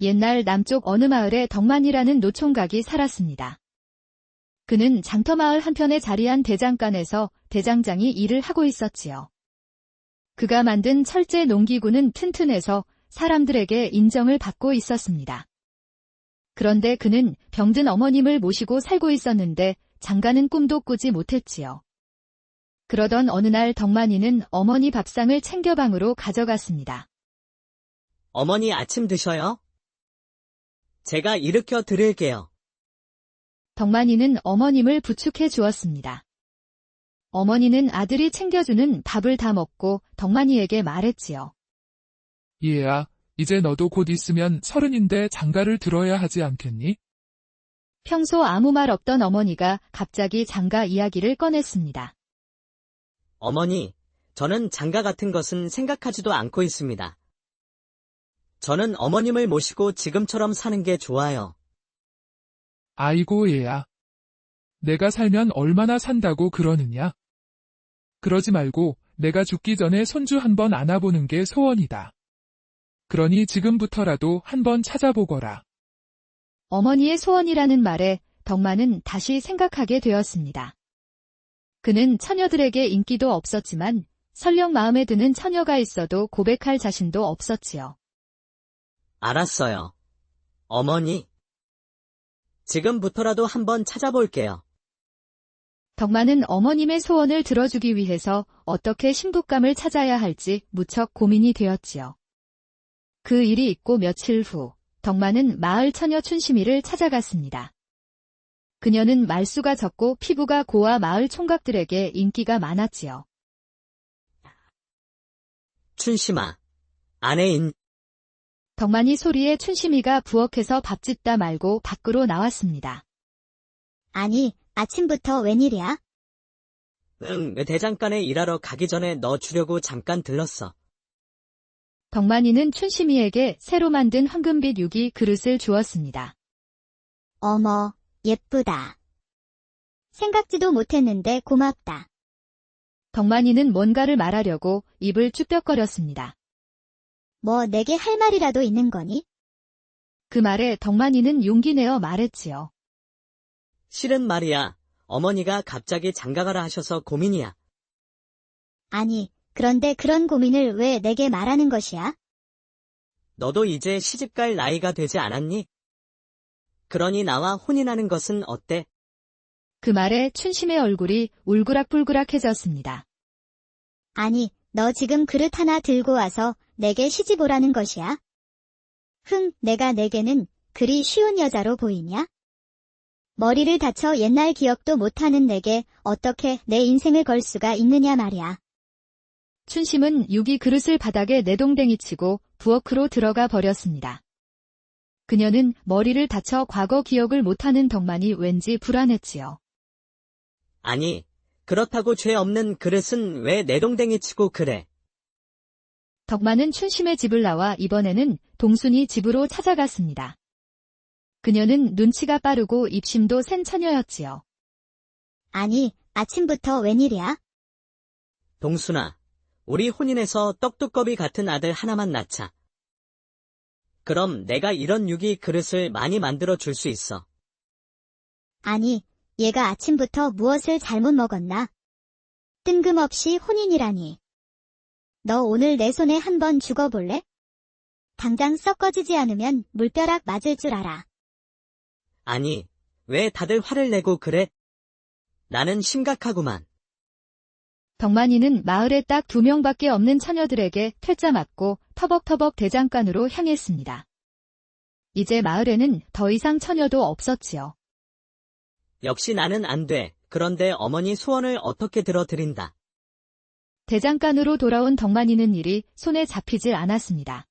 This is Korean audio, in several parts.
옛날 남쪽 어느 마을에 덕만이라는 노총각이 살았습니다. 그는 장터마을 한편에 자리한 대장간에서 대장장이 일을 하고 있었지요. 그가 만든 철제 농기구는 튼튼해서 사람들에게 인정을 받고 있었습니다. 그런데 그는 병든 어머님을 모시고 살고 있었는데 장가는 꿈도 꾸지 못했지요. 그러던 어느 날 덕만이는 어머니 밥상을 챙겨 방으로 가져갔습니다. 어머니 아침 드셔요? 제가 일으켜 드릴게요. 덕만이는 어머님을 부축해 주었습니다. 어머니는 아들이 챙겨주는 밥을 다 먹고 덕만이에게 말했지요. 얘야, 이제 너도 곧 있으면 30인데 장가를 들어야 하지 않겠니? 평소 아무 말 없던 어머니가 갑자기 장가 이야기를 꺼냈습니다. 어머니, 저는 장가 같은 것은 생각하지도 않고 있습니다. 저는 어머님을 모시고 지금처럼 사는 게 좋아요. 아이고 얘야. 내가 살면 얼마나 산다고 그러느냐? 그러지 말고 내가 죽기 전에 손주 한번 안아보는 게 소원이다. 그러니 지금부터라도 한번 찾아보거라. 어머니의 소원이라는 말에 덕만은 다시 생각하게 되었습니다. 그는 처녀들에게 인기도 없었지만 설령 마음에 드는 처녀가 있어도 고백할 자신도 없었지요. 알았어요. 어머니. 지금부터라도 한번 찾아볼게요. 덕만은 어머님의 소원을 들어주기 위해서 어떻게 신부감을 찾아야 할지 무척 고민이 되었지요. 그 일이 있고 며칠 후 덕만은 마을 처녀 춘심이를 찾아갔습니다. 그녀는 말수가 적고 피부가 고와 마을 총각들에게 인기가 많았지요. 춘심아, 아내인. 덕만이 소리에 춘심이가 부엌에서 밥 짓다 말고 밖으로 나왔습니다. 아니, 아침부터 웬일이야? 대장간에 일하러 가기 전에 너 주려고 잠깐 들렀어. 덕만이는 춘심이에게 새로 만든 황금빛 유기 그릇을 주었습니다. 어머, 예쁘다. 생각지도 못했는데 고맙다. 덕만이는 뭔가를 말하려고 입을 쭈뼛거렸습니다. 뭐 내게 할 말이라도 있는 거니? 그 말에 덕만이는 용기 내어 말했지요. 실은 말이야, 어머니가 갑자기 장가가라 하셔서 고민이야. 아니, 그런데 그런 고민을 왜 내게 말하는 것이야? 너도 이제 시집갈 나이가 되지 않았니? 그러니 나와 혼인하는 것은 어때? 그 말에 춘심의 얼굴이 울그락불그락해졌습니다. 아니, 너 지금 그릇 하나 들고 와서 내게 시집 오라는 것이야? 내가 내게는 그리 쉬운 여자로 보이냐? 머리를 다쳐 옛날 기억도 못하는 내게 어떻게 내 인생을 걸 수가 있느냐 말이야. 춘심은 유기 그릇을 바닥에 내동댕이치고 부엌으로 들어가 버렸습니다. 그녀는 머리를 다쳐 과거 기억을 못하는 덕만이 왠지 불안했지요. 아니, 그렇다고 죄 없는 그릇은 왜 내동댕이 치고 그래? 덕만은 춘심의 집을 나와 이번에는 동순이 집으로 찾아갔습니다. 그녀는 눈치가 빠르고 입심도 센 처녀였지요. 아니, 아침부터 웬일이야? 동순아, 우리 혼인해서 떡두꺼비 같은 아들 하나만 낳자. 그럼 내가 이런 유기 그릇을 많이 만들어 줄 수 있어. 아니, 얘가 아침부터 무엇을 잘못 먹었나? 뜬금없이 혼인이라니. 너 오늘 내 손에 한번 죽어볼래? 당장 썩어지지 않으면 물벼락 맞을 줄 알아. 아니, 왜 다들 화를 내고 그래? 나는 심각하구만. 덕만이는 마을에 딱 2명밖에 없는 처녀들에게 퇴짜 맞고 터벅터벅 대장간으로 향했습니다. 이제 마을에는 더 이상 처녀도 없었지요. 역시 나는 안 돼. 그런데 어머니 소원을 어떻게 들어드린다. 대장간으로 돌아온 덕만이는 일이 손에 잡히질 않았습니다.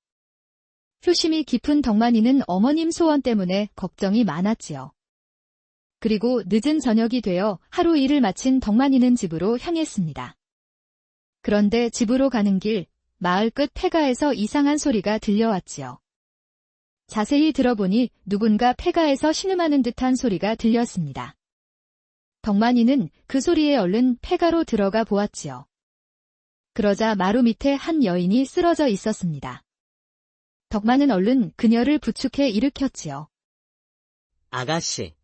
효심이 깊은 덕만이는 어머님 소원 때문에 걱정이 많았지요. 그리고 늦은 저녁이 되어 하루 일을 마친 덕만이는 집으로 향했습니다. 그런데 집으로 가는 길, 마을 끝 폐가에서 이상한 소리가 들려왔지요. 자세히 들어보니 누군가 폐가에서 신음하는 듯한 소리가 들렸습니다. 덕만이는 그 소리에 얼른 폐가로 들어가 보았지요. 그러자 마루 밑에 한 여인이 쓰러져 있었습니다. 덕만은 얼른 그녀를 부축해 일으켰지요. 아가씨,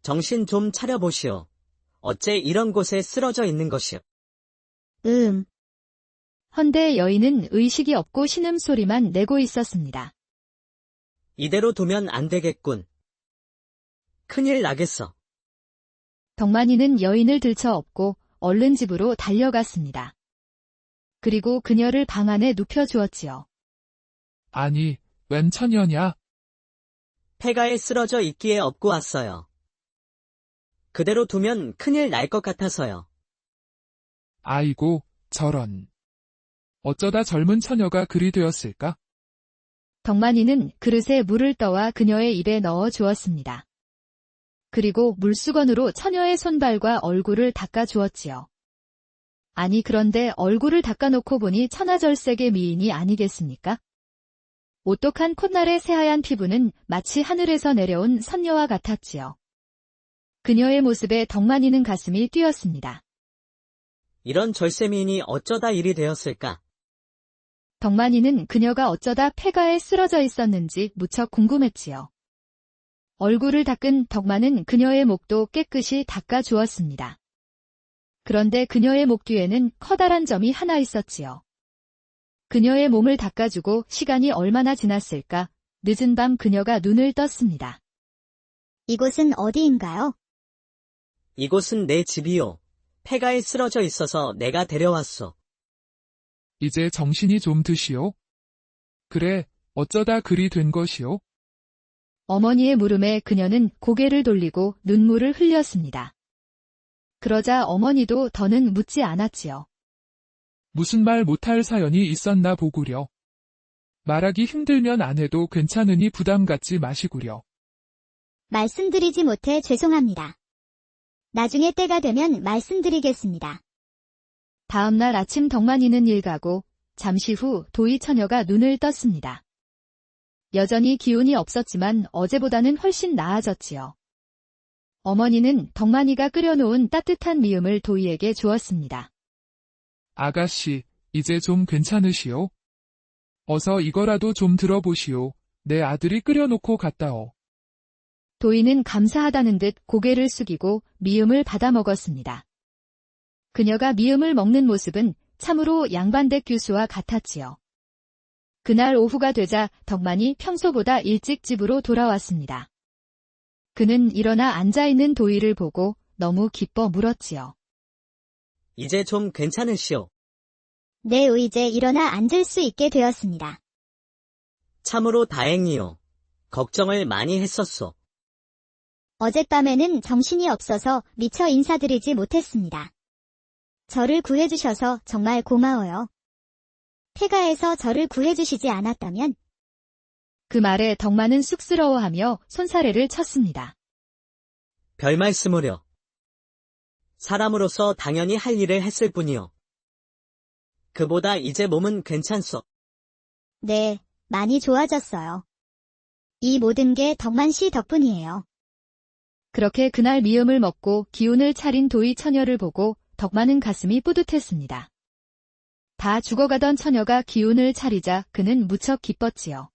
정신 좀 차려보시오. 어째 이런 곳에 쓰러져 있는 것이오. 헌데 여인은 의식이 없고 신음소리만 내고 있었습니다. 이대로 두면 안 되겠군. 큰일 나겠어. 덕만이는 여인을 들쳐업고 얼른 집으로 달려갔습니다. 그리고 그녀를 방 안에 눕혀주었지요. 아니, 웬 처녀냐? 폐가에 쓰러져 있기에 업고 왔어요. 그대로 두면 큰일 날 것 같아서요. 아이고, 저런. 어쩌다 젊은 처녀가 그리 되었을까? 덕만이는 그릇에 물을 떠와 그녀의 입에 넣어 주었습니다. 그리고 물수건으로 처녀의 손발과 얼굴을 닦아 주었지요. 아니 그런데 얼굴을 닦아놓고 보니 천하절색의 미인이 아니겠습니까? 오똑한 콧날의 새하얀 피부는 마치 하늘에서 내려온 선녀와 같았지요. 그녀의 모습에 덕만이는 가슴이 뛰었습니다. 이런 절세미인이 어쩌다 일이 되었을까? 덕만이는 그녀가 어쩌다 폐가에 쓰러져 있었는지 무척 궁금했지요. 얼굴을 닦은 덕만은 그녀의 목도 깨끗이 닦아 주었습니다. 그런데 그녀의 목 뒤에는 커다란 점이 하나 있었지요. 그녀의 몸을 닦아주고 시간이 얼마나 지났을까? 늦은 밤 그녀가 눈을 떴습니다. 이곳은 어디인가요? 이곳은 내 집이요. 폐가에 쓰러져 있어서 내가 데려왔소. 이제 정신이 좀 드시오. 그래, 어쩌다 그리 된 것이오? 어머니의 물음에 그녀는 고개를 돌리고 눈물을 흘렸습니다. 그러자 어머니도 더는 묻지 않았지요. 무슨 말 못할 사연이 있었나 보구려. 말하기 힘들면 안 해도 괜찮으니 부담 갖지 마시구려. 말씀드리지 못해 죄송합니다. 나중에 때가 되면 말씀드리겠습니다. 다음 날 아침 덕만이는 일 가고 잠시 후 도희 처녀가 눈을 떴습니다. 여전히 기운이 없었지만 어제보다는 훨씬 나아졌지요. 어머니는 덕만이가 끓여놓은 따뜻한 미음을 도희에게 주었습니다. 아가씨, 이제 좀 괜찮으시오? 어서 이거라도 좀 들어보시오. 내 아들이 끓여놓고 갔다오. 도희는 감사하다는 듯 고개를 숙이고 미음을 받아 먹었습니다. 그녀가 미음을 먹는 모습은 참으로 양반댁 교수와 같았지요. 그날 오후가 되자 덕만이 평소보다 일찍 집으로 돌아왔습니다. 그는 일어나 앉아있는 도희를 보고 너무 기뻐 물었지요. 이제 좀 괜찮으시오. 네, 이제 일어나 앉을 수 있게 되었습니다. 참으로 다행이요. 걱정을 많이 했었소. 어젯밤에는 정신이 없어서 미처 인사드리지 못했습니다. 저를 구해주셔서 정말 고마워요. 폐가에서 저를 구해주시지 않았다면 그 말에 덕만은 쑥스러워하며 손사래를 쳤습니다. 별 말씀을요. 사람으로서 당연히 할 일을 했을 뿐이요. 그보다 이제 몸은 괜찮소. 네, 많이 좋아졌어요. 이 모든 게 덕만 씨 덕분이에요. 그렇게 그날 미음을 먹고 기운을 차린 도희 처녀를 보고 덕만은 가슴이 뿌듯했습니다. 다 죽어가던 처녀가 기운을 차리자 그는 무척 기뻤지요.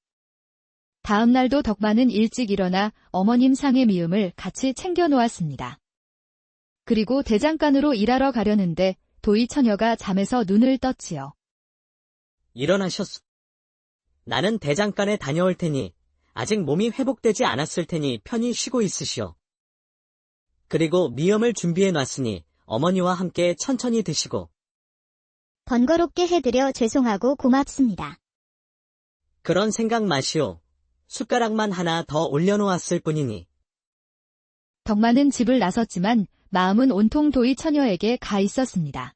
다음 날도 덕만은 일찍 일어나 어머님 상의 미음을 같이 챙겨 놓았습니다. 그리고 대장간으로 일하러 가려는데 도희 처녀가 잠에서 눈을 떴지요. 일어나셨소. 나는 대장간에 다녀올 테니 아직 몸이 회복되지 않았을 테니 편히 쉬고 있으시오. 그리고 미음을 준비해 놨으니 어머니와 함께 천천히 드시고. 번거롭게 해드려 죄송하고 고맙습니다. 그런 생각 마시오. 숟가락만 하나 더 올려놓았을 뿐이니. 덕만은 집을 나섰지만 마음은 온통 도희 처녀에게 가 있었습니다.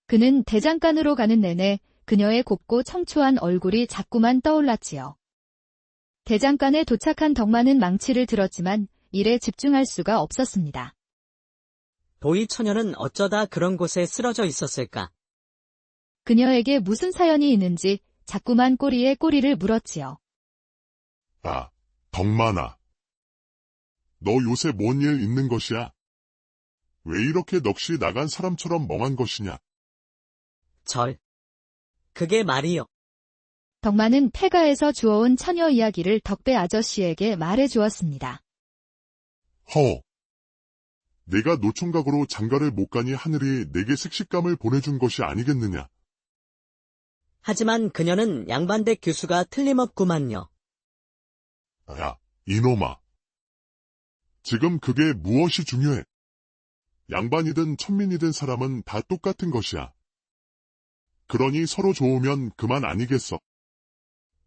그는 대장간으로 가는 내내 그녀의 곱고 청초한 얼굴이 자꾸만 떠올랐지요. 대장간에 도착한 덕만은 망치를 들었지만 일에 집중할 수가 없었습니다. 도희 처녀는 어쩌다 그런 곳에 쓰러져 있었을까? 그녀에게 무슨 사연이 있는지 자꾸만 꼬리에 꼬리를 물었지요. 아, 덕만아. 너 요새 뭔 일 있는 것이야? 왜 이렇게 넋이 나간 사람처럼 멍한 것이냐? 그게 말이요. 덕만은 폐가에서 주워온 처녀 이야기를 덕배 아저씨에게 말해 주었습니다. 허. 내가 노총각으로 장가를 못 가니 하늘이 내게 색식감을 보내준 것이 아니겠느냐. 하지만 그녀는 양반댁 교수가 틀림없구만요. 야, 이놈아. 지금 그게 무엇이 중요해? 양반이든 천민이든 사람은 다 똑같은 것이야. 그러니 서로 좋으면 그만 아니겠어.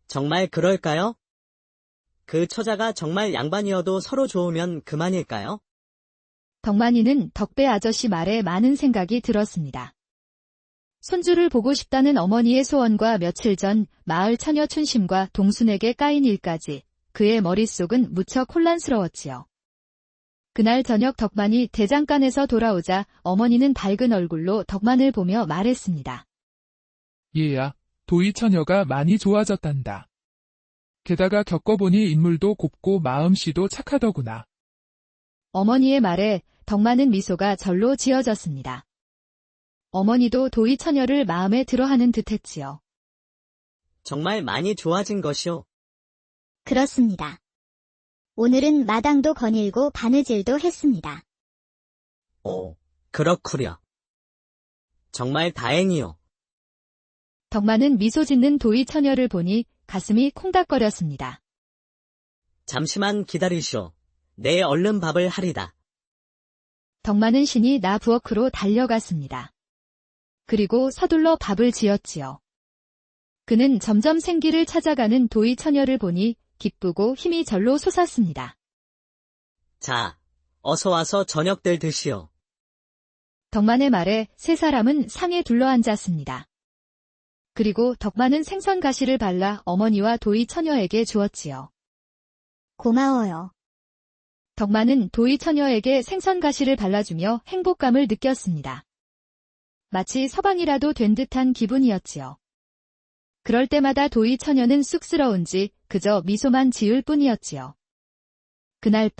정말 그럴까요? 그 처자가 정말 양반이어도 서로 좋으면 그만일까요? 덕만이는 덕배 아저씨 말에 많은 생각이 들었습니다. 손주를 보고 싶다는 어머니의 소원과 며칠 전 마을 처녀 춘심과 동순에게 까인 일까지 그의 머릿속은 무척 혼란스러웠지요. 그날 저녁 덕만이 대장간에서 돌아오자 어머니는 밝은 얼굴로 덕만을 보며 말했습니다. 얘야, 도희 처녀가 많이 좋아졌단다. 게다가 겪어보니 인물도 곱고 마음씨도 착하더구나. 어머니의 말에 덕만은 미소가 절로 지어졌습니다. 어머니도 도희 처녀를 마음에 들어하는 듯했지요. 정말 많이 좋아진 것이오. 그렇습니다. 오늘은 마당도 거닐고 바느질도 했습니다. 오, 그렇구려. 정말 다행이오. 덕만은 미소 짓는 도희 처녀를 보니 가슴이 콩닥거렸습니다. 잠시만 기다리시오. 내 얼른 밥을 하리다. 덕만은 신이 나 부엌으로 달려갔습니다. 그리고 서둘러 밥을 지었지요. 그는 점점 생기를 찾아가는 도희 처녀를 보니 기쁘고 힘이 절로 솟았습니다. 자, 어서 와서 저녁들 드시오. 덕만의 말에 세 사람은 상에 둘러앉았습니다. 그리고 덕만은 생선 가시를 발라 어머니와 도희 처녀에게 주었지요. 고마워요. 덕만은 도희 처녀에게 생선 가시를 발라주며 행복감을 느꼈습니다. 마치 서방이라도 된 듯한 기분이었지요. 그럴 때마다 도희 처녀는 쑥스러운지 그저 미소만 지을 뿐이었지요. 그날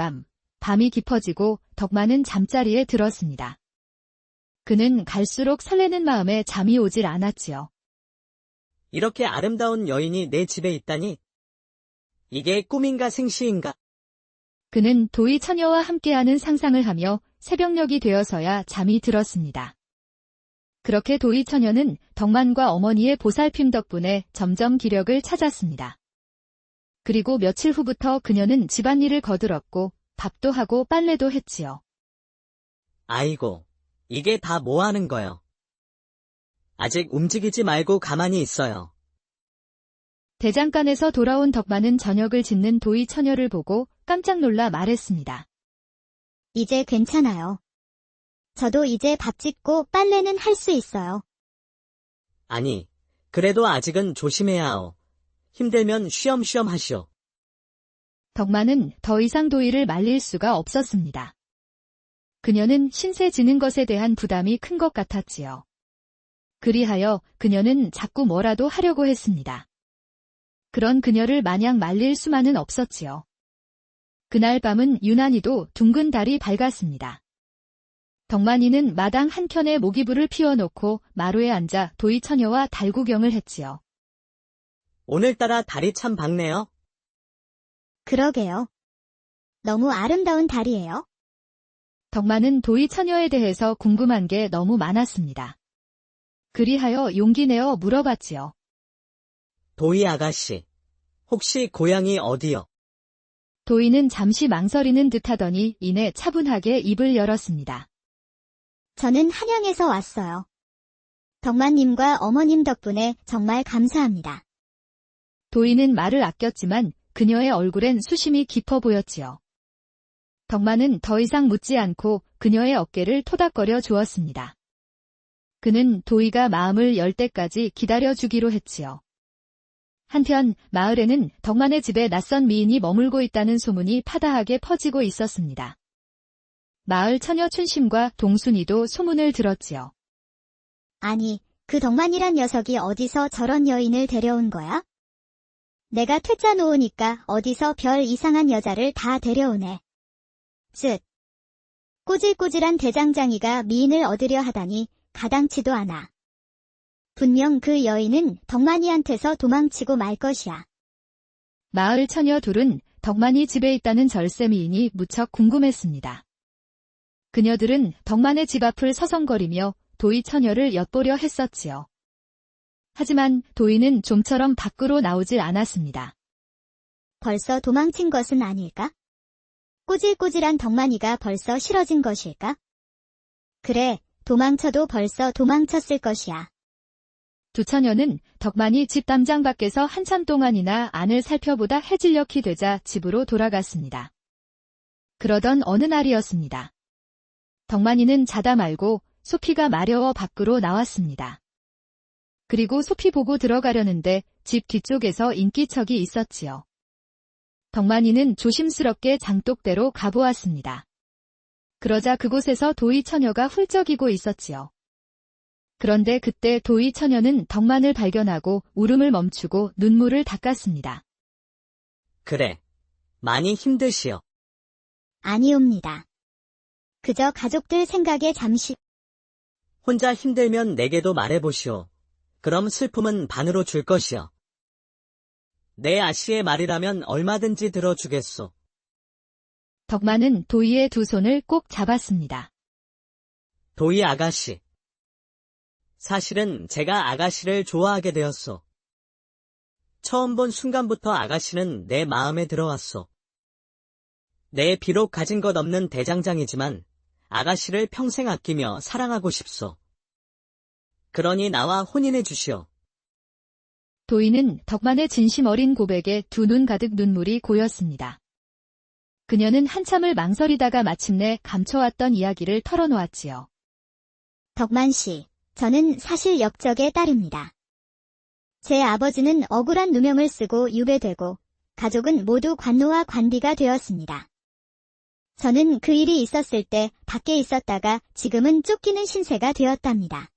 밤이 깊어지고 덕만은 잠자리에 들었습니다. 그는 갈수록 설레는 마음에 잠이 오질 않았지요. 이렇게 아름다운 여인이 내 집에 있다니. 이게 꿈인가 생시인가? 그는 도희 처녀와 함께하는 상상을 하며 새벽녘이 되어서야 잠이 들었습니다. 그렇게 도희 처녀는 덕만과 어머니의 보살핌 덕분에 점점 기력을 찾았습니다. 그리고 며칠 후부터 그녀는 집안일을 거들었고 밥도 하고 빨래도 했지요. 아이고, 이게 다 뭐 하는 거요? 아직 움직이지 말고 가만히 있어요. 대장간에서 돌아온 덕만은 저녁을 짓는 도희 처녀를 보고 깜짝 놀라 말했습니다. 이제 괜찮아요. 저도 이제 밥 짓고 빨래는 할 수 있어요. 아니, 그래도 아직은 조심해야 하오. 힘들면 쉬엄쉬엄 하시오. 덕만은 더 이상 도희를 말릴 수가 없었습니다. 그녀는 신세 지는 것에 대한 부담이 큰 것 같았지요. 그리하여 그녀는 자꾸 뭐라도 하려고 했습니다. 그런 그녀를 마냥 말릴 수만은 없었지요. 그날 밤은 유난히도 둥근 달이 밝았습니다. 덕만이는 마당 한켠에 모기불을 피워놓고 마루에 앉아 도희 처녀와 달 구경을 했지요. 오늘따라 달이 참 밝네요. 그러게요. 너무 아름다운 달이에요. 덕만은 도희 처녀에 대해서 궁금한 게 너무 많았습니다. 그리하여 용기 내어 물어봤지요. 도희 아가씨, 혹시 고향이 어디요? 도희는 잠시 망설이는 듯하더니 이내 차분하게 입을 열었습니다. 저는 한양에서 왔어요. 덕만님과 어머님 덕분에 정말 감사합니다. 도희는 말을 아꼈지만 그녀의 얼굴엔 수심이 깊어 보였지요. 덕만은 더 이상 묻지 않고 그녀의 어깨를 토닥거려 주었습니다. 그는 도희가 마음을 열 때까지 기다려주기로 했지요. 한편 마을에는 덕만의 집에 낯선 미인이 머물고 있다는 소문이 파다하게 퍼지고 있었습니다. 마을 처녀 춘심과 동순이도 소문을 들었지요. 아니, 그 덕만이란 녀석이 어디서 저런 여인을 데려온 거야? 내가 퇴짜 놓으니까 어디서 별 이상한 여자를 다 데려오네. 쯧. 꼬질꼬질한 대장장이가 미인을 얻으려 하다니 가당치도 않아. 분명 그 여인은 덕만이한테서 도망치고 말 것이야. 마을 처녀 둘은 덕만이 집에 있다는 절셈이니 무척 궁금했습니다. 그녀들은 덕만의 집 앞을 서성거리며 도희 처녀를 엿보려 했었지요. 하지만 도희는 좀처럼 밖으로 나오질 않았습니다. 벌써 도망친 것은 아닐까? 꼬질꼬질한 덕만이가 벌써 싫어진 것일까? 그래, 도망쳐도 벌써 도망쳤을 것이야. 두 처녀는 덕만이 집 담장 밖에서 한참 동안이나 안을 살펴보다 해질녘이 되자 집으로 돌아갔습니다. 그러던 어느 날이었습니다. 덕만이는 자다 말고 소피가 마려워 밖으로 나왔습니다. 그리고 소피 보고 들어가려는데 집 뒤쪽에서 인기척이 있었지요. 덕만이는 조심스럽게 장독대로 가보았습니다. 그러자 그곳에서 도희 처녀가 훌쩍이고 있었지요. 그런데 그때 도희 처녀는 덕만을 발견하고 울음을 멈추고 눈물을 닦았습니다. 그래. 많이 힘드시오. 아니옵니다. 그저 가족들 생각에 잠시. 혼자 힘들면 내게도 말해보시오. 그럼 슬픔은 반으로 줄 것이오. 내 아씨의 말이라면 얼마든지 들어주겠소. 덕만은 도희의 두 손을 꼭 잡았습니다. 도희 아가씨. 사실은 제가 아가씨를 좋아하게 되었소. 처음 본 순간부터 아가씨는 내 마음에 들어왔소. 내 비록 가진 것 없는 대장장이지만 아가씨를 평생 아끼며 사랑하고 싶소. 그러니 나와 혼인해 주시오. 도희는 덕만의 진심 어린 고백에 두 눈 가득 눈물이 고였습니다. 그녀는 한참을 망설이다가 마침내 감춰왔던 이야기를 털어놓았지요. 덕만 씨, 저는 사실 역적의 딸입니다. 제 아버지는 억울한 누명을 쓰고 유배되고 가족은 모두 관노와 관비가 되었습니다. 저는 그 일이 있었을 때 밖에 있었다가 지금은 쫓기는 신세가 되었답니다.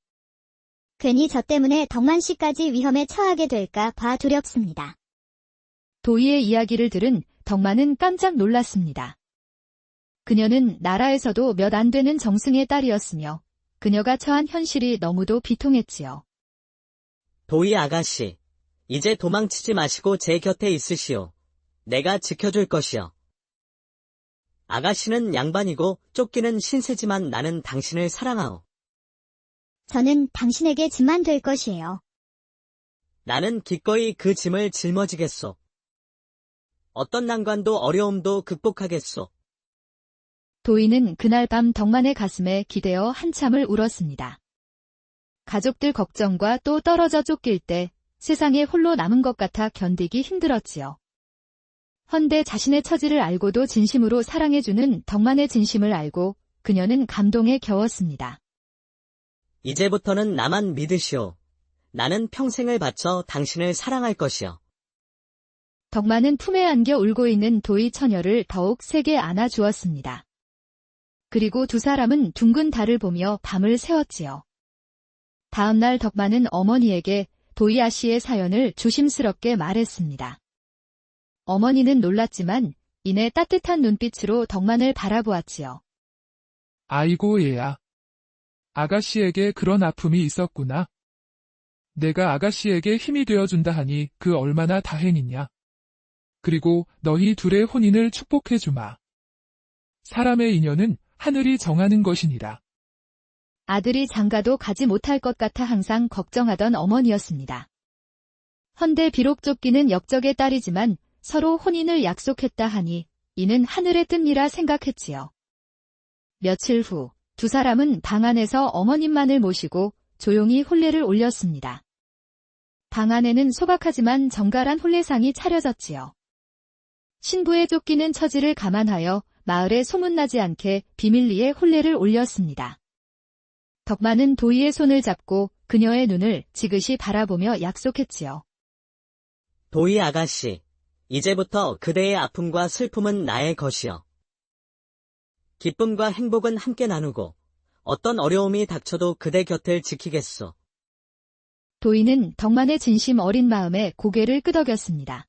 괜히 저 때문에 덕만 씨까지 위험에 처하게 될까 봐 두렵습니다. 도희의 이야기를 들은 덕만은 깜짝 놀랐습니다. 그녀는 나라에서도 몇 안 되는 정승의 딸이었으며 그녀가 처한 현실이 너무도 비통했지요. 도희 아가씨, 이제 도망치지 마시고 제 곁에 있으시오. 내가 지켜줄 것이오. 아가씨는 양반이고 쫓기는 신세지만 나는 당신을 사랑하오. 저는 당신에게 짐만 될 것이에요. 나는 기꺼이 그 짐을 짊어지겠소. 어떤 난관도 어려움도 극복하겠소. 도희는 그날 밤 덕만의 가슴에 기대어 한참을 울었습니다. 가족들 걱정과 또 떨어져 쫓길 때 세상에 홀로 남은 것 같아 견디기 힘들었지요. 헌데 자신의 처지를 알고도 진심으로 사랑해주는 덕만의 진심을 알고 그녀는 감동에 겨웠습니다. 이제부터는 나만 믿으시오. 나는 평생을 바쳐 당신을 사랑할 것이오. 덕만은 품에 안겨 울고 있는 도희 처녀를 더욱 세게 안아주었습니다. 그리고 두 사람은 둥근 달을 보며 밤을 새웠지요. 다음 날 덕만은 어머니에게 도희 아씨의 사연을 조심스럽게 말했습니다. 어머니는 놀랐지만 이내 따뜻한 눈빛으로 덕만을 바라보았지요. 아이고 얘야. 아가씨에게 그런 아픔이 있었구나. 내가 아가씨에게 힘이 되어준다 하니 그 얼마나 다행이냐. 그리고 너희 둘의 혼인을 축복해주마. 사람의 인연은 하늘이 정하는 것이니라. 아들이 장가도 가지 못할 것 같아 항상 걱정하던 어머니였습니다. 헌데 비록 쫓기는 역적의 딸이지만 서로 혼인을 약속했다 하니 이는 하늘의 뜻이라 생각했지요. 며칠 후 두 사람은 방 안에서 어머님만을 모시고 조용히 혼례를 올렸습니다. 방 안에는 소박하지만 정갈한 혼례상이 차려졌지요. 신부의 쫓기는 처지를 감안하여 마을에 소문나지 않게 비밀리에 혼례를 올렸습니다. 덕만은 도희의 손을 잡고 그녀의 눈을 지그시 바라보며 약속했지요. 도희 아가씨, 이제부터 그대의 아픔과 슬픔은 나의 것이요. 기쁨과 행복은 함께 나누고 어떤 어려움이 닥쳐도 그대 곁을 지키겠소. 도희는 덕만의 진심 어린 마음에 고개를 끄덕였습니다.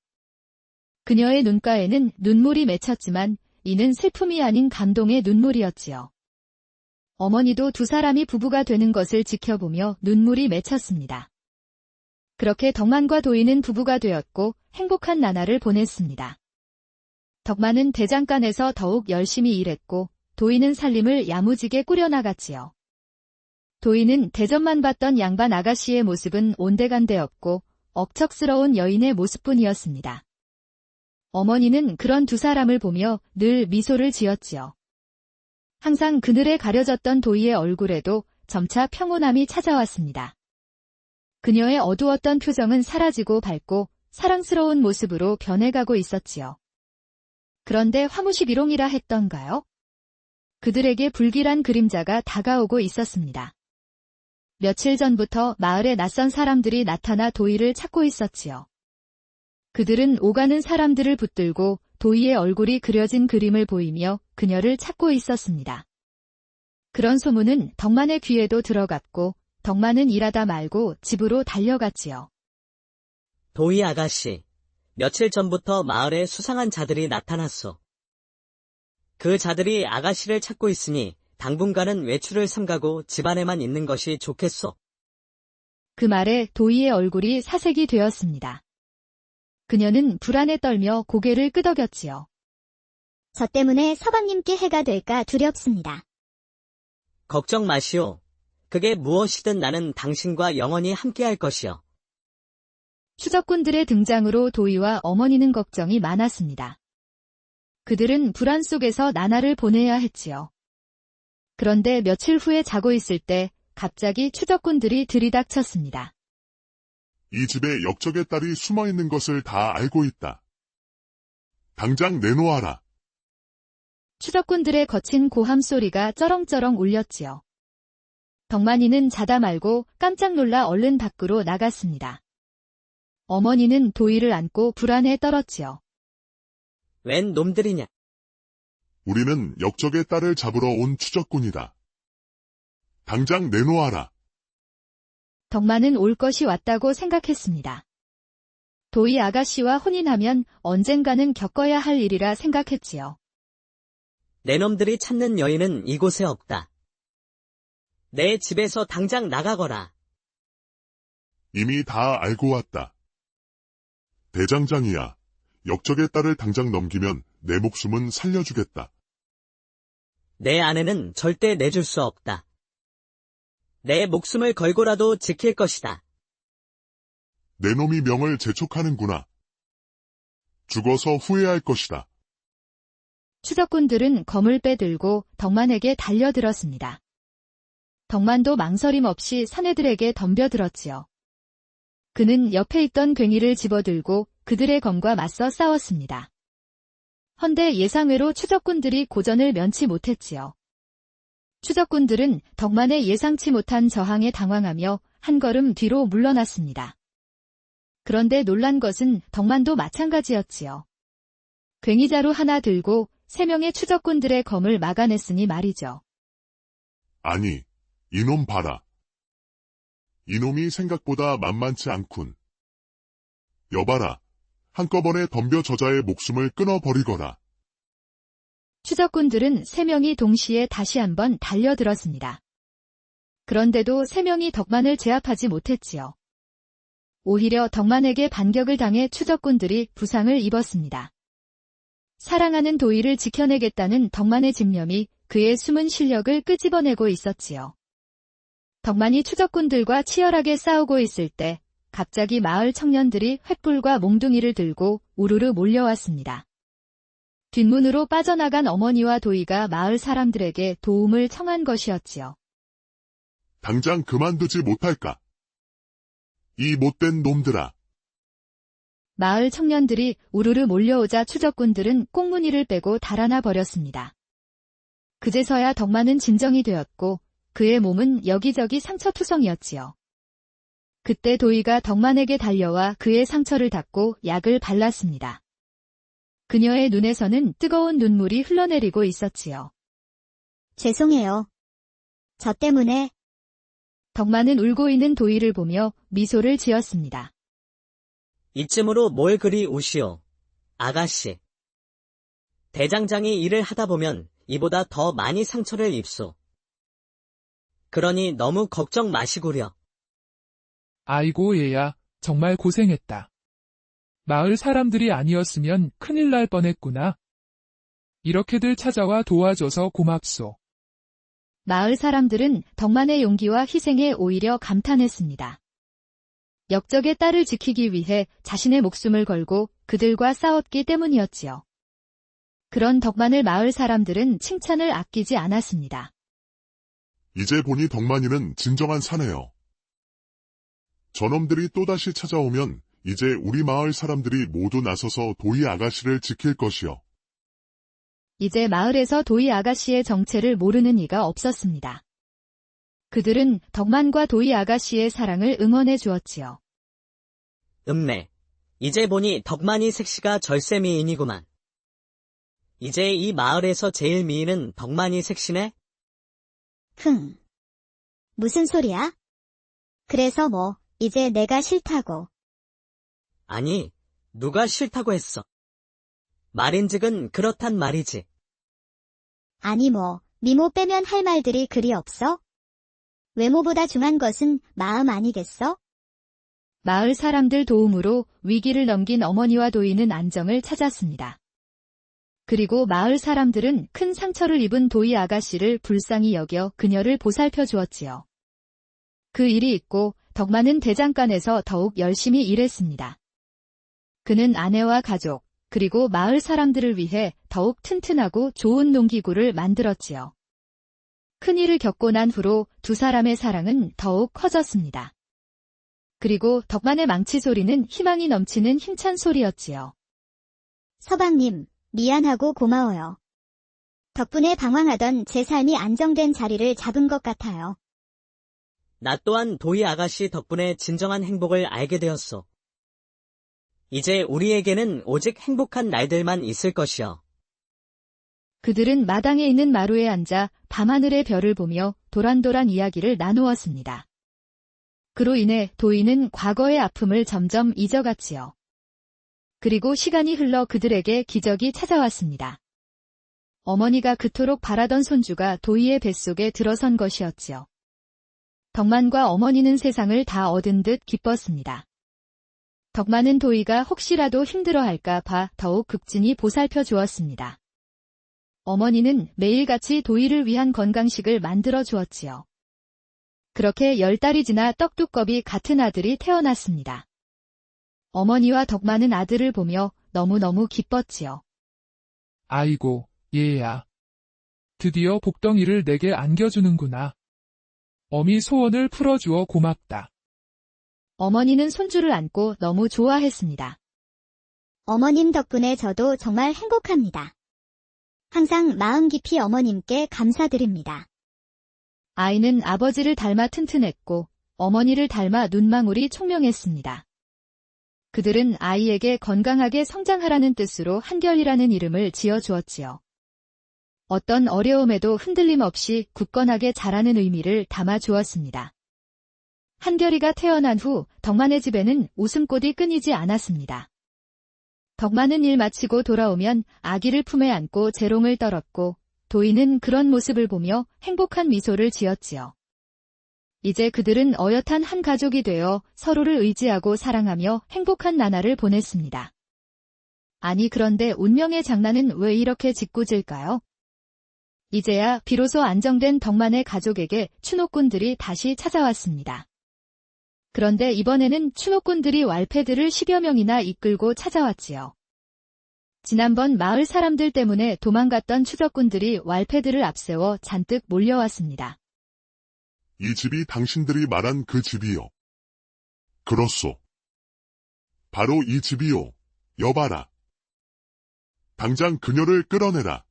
그녀의 눈가에는 눈물이 맺혔지만 이는 슬픔이 아닌 감동의 눈물이었지요. 어머니도 두 사람이 부부가 되는 것을 지켜보며 눈물이 맺혔습니다. 그렇게 덕만과 도희는 부부가 되었고 행복한 나날을 보냈습니다. 덕만은 대장간에서 더욱 열심히 일했고 도희는 살림을 야무지게 꾸려나갔지요. 도희는 대접만 받던 양반 아가씨의 모습은 온데간데 없고 억척스러운 여인의 모습뿐이었습니다. 어머니는 그런 두 사람을 보며 늘 미소를 지었지요. 항상 그늘에 가려졌던 도희의 얼굴에도 점차 평온함이 찾아왔습니다. 그녀의 어두웠던 표정은 사라지고 밝고 사랑스러운 모습으로 변해가고 있었지요. 그런데 화무시 비롱이라 했던가요? 그들에게 불길한 그림자가 다가오고 있었습니다. 며칠 전부터 마을에 낯선 사람들이 나타나 도희를 찾고 있었지요. 그들은 오가는 사람들을 붙들고 도희의 얼굴이 그려진 그림을 보이며 그녀를 찾고 있었습니다. 그런 소문은 덕만의 귀에도 들어갔고 덕만은 일하다 말고 집으로 달려갔지요. 도희 아가씨, 며칠 전부터 마을에 수상한 자들이 나타났소. 그 자들이 아가씨를 찾고 있으니 당분간은 외출을 삼가고 집안에만 있는 것이 좋겠소. 그 말에 도희의 얼굴이 사색이 되었습니다. 그녀는 불안에 떨며 고개를 끄덕였지요. 저 때문에 서방님께 해가 될까 두렵습니다. 걱정 마시오. 그게 무엇이든 나는 당신과 영원히 함께할 것이요. 추적꾼들의 등장으로 도희와 어머니는 걱정이 많았습니다. 그들은 불안 속에서 나날을 보내야 했지요. 그런데 며칠 후에 자고 있을 때 갑자기 추적꾼들이 들이닥쳤습니다. 이 집에 역적의 딸이 숨어있는 것을 다 알고 있다. 당장 내놓아라. 추적꾼들의 거친 고함 소리가 쩌렁쩌렁 울렸지요. 덕만이는 자다 말고 깜짝 놀라 얼른 밖으로 나갔습니다. 어머니는 도희를 안고 불안에 떨었지요. 웬 놈들이냐? 우리는 역적의 딸을 잡으러 온 추적꾼이다. 당장 내놓아라. 덕만은 올 것이 왔다고 생각했습니다. 도희 아가씨와 혼인하면 언젠가는 겪어야 할 일이라 생각했지요. 내 놈들이 찾는 여인은 이곳에 없다. 내 집에서 당장 나가거라. 이미 다 알고 왔다. 대장장이야. 역적의 딸을 당장 넘기면 내 목숨은 살려주겠다. 내 아내는 절대 내줄 수 없다. 내 목숨을 걸고라도 지킬 것이다. 내 놈이 명을 재촉하는구나. 죽어서 후회할 것이다. 추적꾼들은 검을 빼들고 덕만에게 달려들었습니다. 덕만도 망설임 없이 사내들에게 덤벼들었지요. 그는 옆에 있던 괭이를 집어들고 그들의 검과 맞서 싸웠습니다. 헌데 예상외로 추적꾼들이 고전을 면치 못했지요. 추적꾼들은 덕만의 예상치 못한 저항에 당황하며 한 걸음 뒤로 물러났습니다. 그런데 놀란 것은 덕만도 마찬가지였지요. 괭이자루 하나 들고 3명의 추적꾼들의 검을 막아냈으니 말이죠. 아니, 이놈 봐라. 이놈이 생각보다 만만치 않군. 여봐라. 한꺼번에 덤벼 저자의 목숨을 끊어버리거라. 추적꾼들은 3명이 동시에 다시 한번 달려들었습니다. 그런데도 3명이 덕만을 제압하지 못했지요. 오히려 덕만에게 반격을 당해 추적꾼들이 부상을 입었습니다. 사랑하는 도희를 지켜내겠다는 덕만의 집념이 그의 숨은 실력을 끄집어내고 있었지요. 덕만이 추적꾼들과 치열하게 싸우고 있을 때 갑자기 마을 청년들이 횃불과 몽둥이를 들고 우르르 몰려왔습니다. 뒷문으로 빠져나간 어머니와 도희가 마을 사람들에게 도움을 청한 것이었지요. 당장 그만두지 못할까? 이 못된 놈들아. 마을 청년들이 우르르 몰려오자 추적꾼들은 꽁무니를 빼고 달아나 버렸습니다. 그제서야 덕만은 진정이 되었고 그의 몸은 여기저기 상처투성이었지요. 그때 도희가 덕만에게 달려와 그의 상처를 닦고 약을 발랐습니다. 그녀의 눈에서는 뜨거운 눈물이 흘러내리고 있었지요. 죄송해요. 저 때문에. 덕만은 울고 있는 도희를 보며 미소를 지었습니다. 이쯤으로 뭘 그리 우시오, 아가씨. 대장장이 일을 하다 보면 이보다 더 많이 상처를 입소. 그러니 너무 걱정 마시구려. 아이고 얘야, 정말 고생했다. 마을 사람들이 아니었으면 큰일 날 뻔했구나. 이렇게들 찾아와 도와줘서 고맙소. 마을 사람들은 덕만의 용기와 희생에 오히려 감탄했습니다. 역적의 딸을 지키기 위해 자신의 목숨을 걸고 그들과 싸웠기 때문이었지요. 그런 덕만을 마을 사람들은 칭찬을 아끼지 않았습니다. 이제 보니 덕만이는 진정한 사내요. 저놈들이 또다시 찾아오면 이제 우리 마을 사람들이 모두 나서서 도희 아가씨를 지킬 것이요. 이제 마을에서 도희 아가씨의 정체를 모르는 이가 없었습니다. 그들은 덕만과 도희 아가씨의 사랑을 응원해 주었지요. 네. 이제 보니 덕만이 색시가 절세 미인이구만. 이제 이 마을에서 제일 미인은 덕만이 색시네? 흥. 무슨 소리야? 그래서 뭐, 이제 내가 싫다고. 아니, 누가 싫다고 했어. 말인즉은 그렇단 말이지. 아니 뭐, 미모 빼면 할 말들이 그리 없어? 외모보다 중요한 것은 마음 아니겠어? 마을 사람들 도움으로 위기를 넘긴 어머니와 도희는 안정을 찾았습니다. 그리고 마을 사람들은 큰 상처를 입은 도희 아가씨를 불쌍히 여겨 그녀를 보살펴 주었지요. 그 일이 있고 덕만은 대장간에서 더욱 열심히 일했습니다. 그는 아내와 가족, 그리고 마을 사람들을 위해 더욱 튼튼하고 좋은 농기구를 만들었지요. 큰일을 겪고 난 후로 두 사람의 사랑은 더욱 커졌습니다. 그리고 덕만의 망치 소리는 희망이 넘치는 힘찬 소리였지요. 서방님, 미안하고 고마워요. 덕분에 방황하던 제 삶이 안정된 자리를 잡은 것 같아요. 나 또한 도희 아가씨 덕분에 진정한 행복을 알게 되었소. 이제 우리에게는 오직 행복한 날들만 있을 것이요. 그들은 마당에 있는 마루에 앉아 밤하늘의 별을 보며 도란도란 이야기를 나누었습니다. 그로 인해 도희는 과거의 아픔을 점점 잊어갔지요. 그리고 시간이 흘러 그들에게 기적이 찾아왔습니다. 어머니가 그토록 바라던 손주가 도희의 뱃속에 들어선 것이었지요. 덕만과 어머니는 세상을 다 얻은 듯 기뻤습니다. 덕만은 도희가 혹시라도 힘들어할까 봐 더욱 극진히 보살펴 주었습니다. 어머니는 매일같이 도희를 위한 건강식을 만들어 주었지요. 그렇게 10달이 지나 떡두꺼비 같은 아들이 태어났습니다. 어머니와 덕만은 아들을 보며 너무너무 기뻤지요. 아이고, 얘야. 드디어 복덩이를 내게 안겨주는구나. 어미 소원을 풀어주어 고맙다. 어머니는 손주를 안고 너무 좋아했습니다. 어머님 덕분에 저도 정말 행복합니다. 항상 마음 깊이 어머님께 감사드립니다. 아이는 아버지를 닮아 튼튼했고 어머니를 닮아 눈망울이 총명했습니다. 그들은 아이에게 건강하게 성장하라는 뜻으로 한결이라는 이름을 지어주었지요. 어떤 어려움에도 흔들림 없이 굳건하게 자라는 의미를 담아주었습니다. 한결이가 태어난 후 덕만의 집에는 웃음꽃이 끊이지 않았습니다. 덕만은 일 마치고 돌아오면 아기를 품에 안고 재롱을 떨었고 도희는 그런 모습을 보며 행복한 미소를 지었지요. 이제 그들은 어엿한 한 가족이 되어 서로를 의지하고 사랑하며 행복한 나날을 보냈습니다. 아니 그런데 운명의 장난은 왜 이렇게 짓궂을까요? 이제야 비로소 안정된 덕만의 가족에게 추노꾼들이 다시 찾아왔습니다. 그런데 이번에는 추노꾼들이 왈패들을 10여 명이나 이끌고 찾아왔지요. 지난번 마을 사람들 때문에 도망갔던 추적꾼들이 왈패들을 앞세워 잔뜩 몰려왔습니다. 이 집이 당신들이 말한 그 집이요. 그렇소. 바로 이 집이요. 여봐라. 당장 그녀를 끌어내라.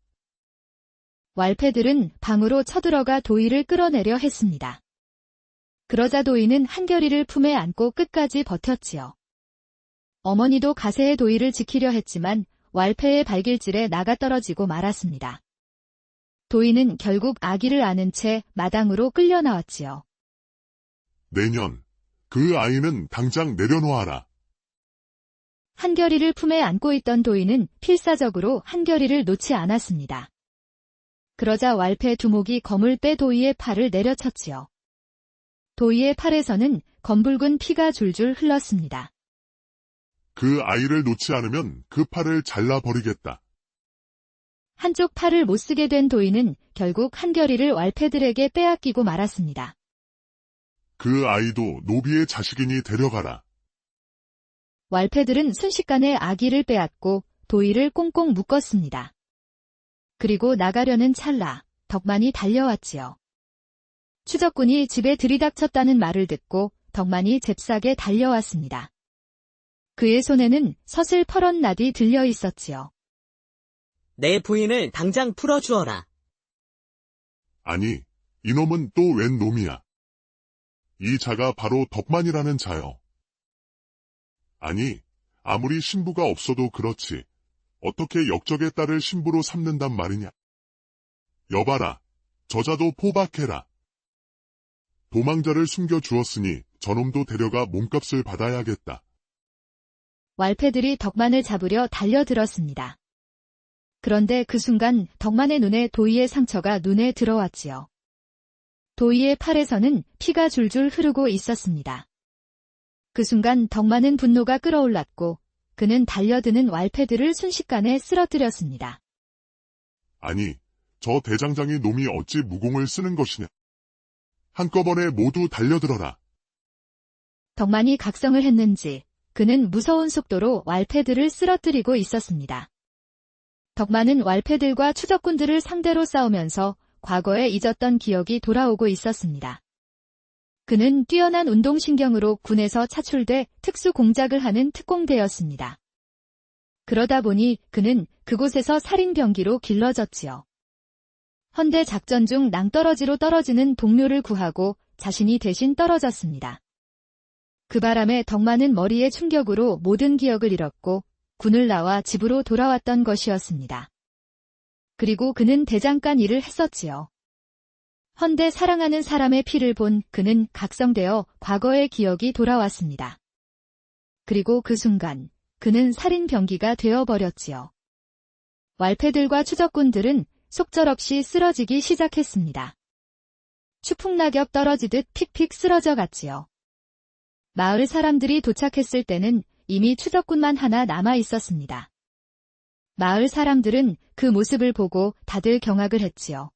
왈패들은 방으로 쳐들어가 도희를 끌어내려 했습니다. 그러자 도희는 한결이를 품에 안고 끝까지 버텼지요. 어머니도 가세의 도희를 지키려 했지만 왈패의 발길질에 나가떨어지고 말았습니다. 도희는 결국 아기를 안은 채 마당으로 끌려 나왔지요. 내년 그 아이는 당장 내려놓아라. 한결이를 품에 안고 있던 도희는 필사적으로 한결이를 놓지 않았습니다. 그러자 왈패 두목이 검을 빼 도희의 팔을 내려쳤지요. 도희의 팔에서는 검붉은 피가 줄줄 흘렀습니다. 그 아이를 놓지 않으면 그 팔을 잘라버리겠다. 한쪽 팔을 못 쓰게 된 도인은 결국 한결이를 왈패들에게 빼앗기고 말았습니다. 그 아이도 노비의 자식이니 데려가라. 왈패들은 순식간에 아기를 빼앗고 도이를 꽁꽁 묶었습니다. 그리고 나가려는 찰나 덕만이 달려왔지요. 추적군이 집에 들이닥쳤다는 말을 듣고 덕만이 잽싸게 달려왔습니다. 그의 손에는 서슬 퍼런 낫이 들려 있었지요. 내 부인을 당장 풀어주어라. 아니, 이놈은 또 웬 놈이야. 이 자가 바로 덕만이라는 자요. 아니, 아무리 신부가 없어도 그렇지. 어떻게 역적의 딸을 신부로 삼는단 말이냐. 여봐라, 저자도 포박해라. 도망자를 숨겨주었으니 저놈도 데려가 몸값을 받아야겠다. 왈패들이 덕만을 잡으려 달려들었습니다. 그런데 그 순간 덕만의 눈에 도이의 상처가 눈에 들어왔지요. 도이의 팔에서는 피가 줄줄 흐르고 있었습니다. 그 순간 덕만은 분노가 끓어올랐고 그는 달려드는 왈패들을 순식간에 쓰러뜨렸습니다. 아니, 저 대장장이 놈이 어찌 무공을 쓰는 것이냐. 한꺼번에 모두 달려들어라. 덕만이 각성을 했는지 그는 무서운 속도로 왈패들을 쓰러뜨리고 있었습니다. 덕만은 왈패들과 추적군들을 상대로 싸우면서 과거에 잊었던 기억이 돌아오고 있었습니다. 그는 뛰어난 운동신경으로 군에서 차출돼 특수 공작을 하는 특공대였습니다. 그러다 보니 그는 그곳에서 살인병기로 길러졌지요. 헌데 작전 중 낭떠러지로 떨어지는 동료를 구하고 자신이 대신 떨어졌습니다. 그 바람에 덕만은 머리의 충격으로 모든 기억을 잃었고 군을 나와 집으로 돌아왔던 것이었습니다. 그리고 그는 대장간 일을 했었지요. 헌데 사랑하는 사람의 피를 본 그는 각성되어 과거의 기억이 돌아왔습니다. 그리고 그 순간 그는 살인병기가 되어버렸지요. 왈패들과 추적군들은 속절없이 쓰러지기 시작했습니다. 추풍낙엽 떨어지듯 픽픽 쓰러져 갔지요. 마을 사람들이 도착했을 때는 이미 추적군만 하나 남아 있었습니다. 마을 사람들은 그 모습을 보고 다들 경악을 했지요.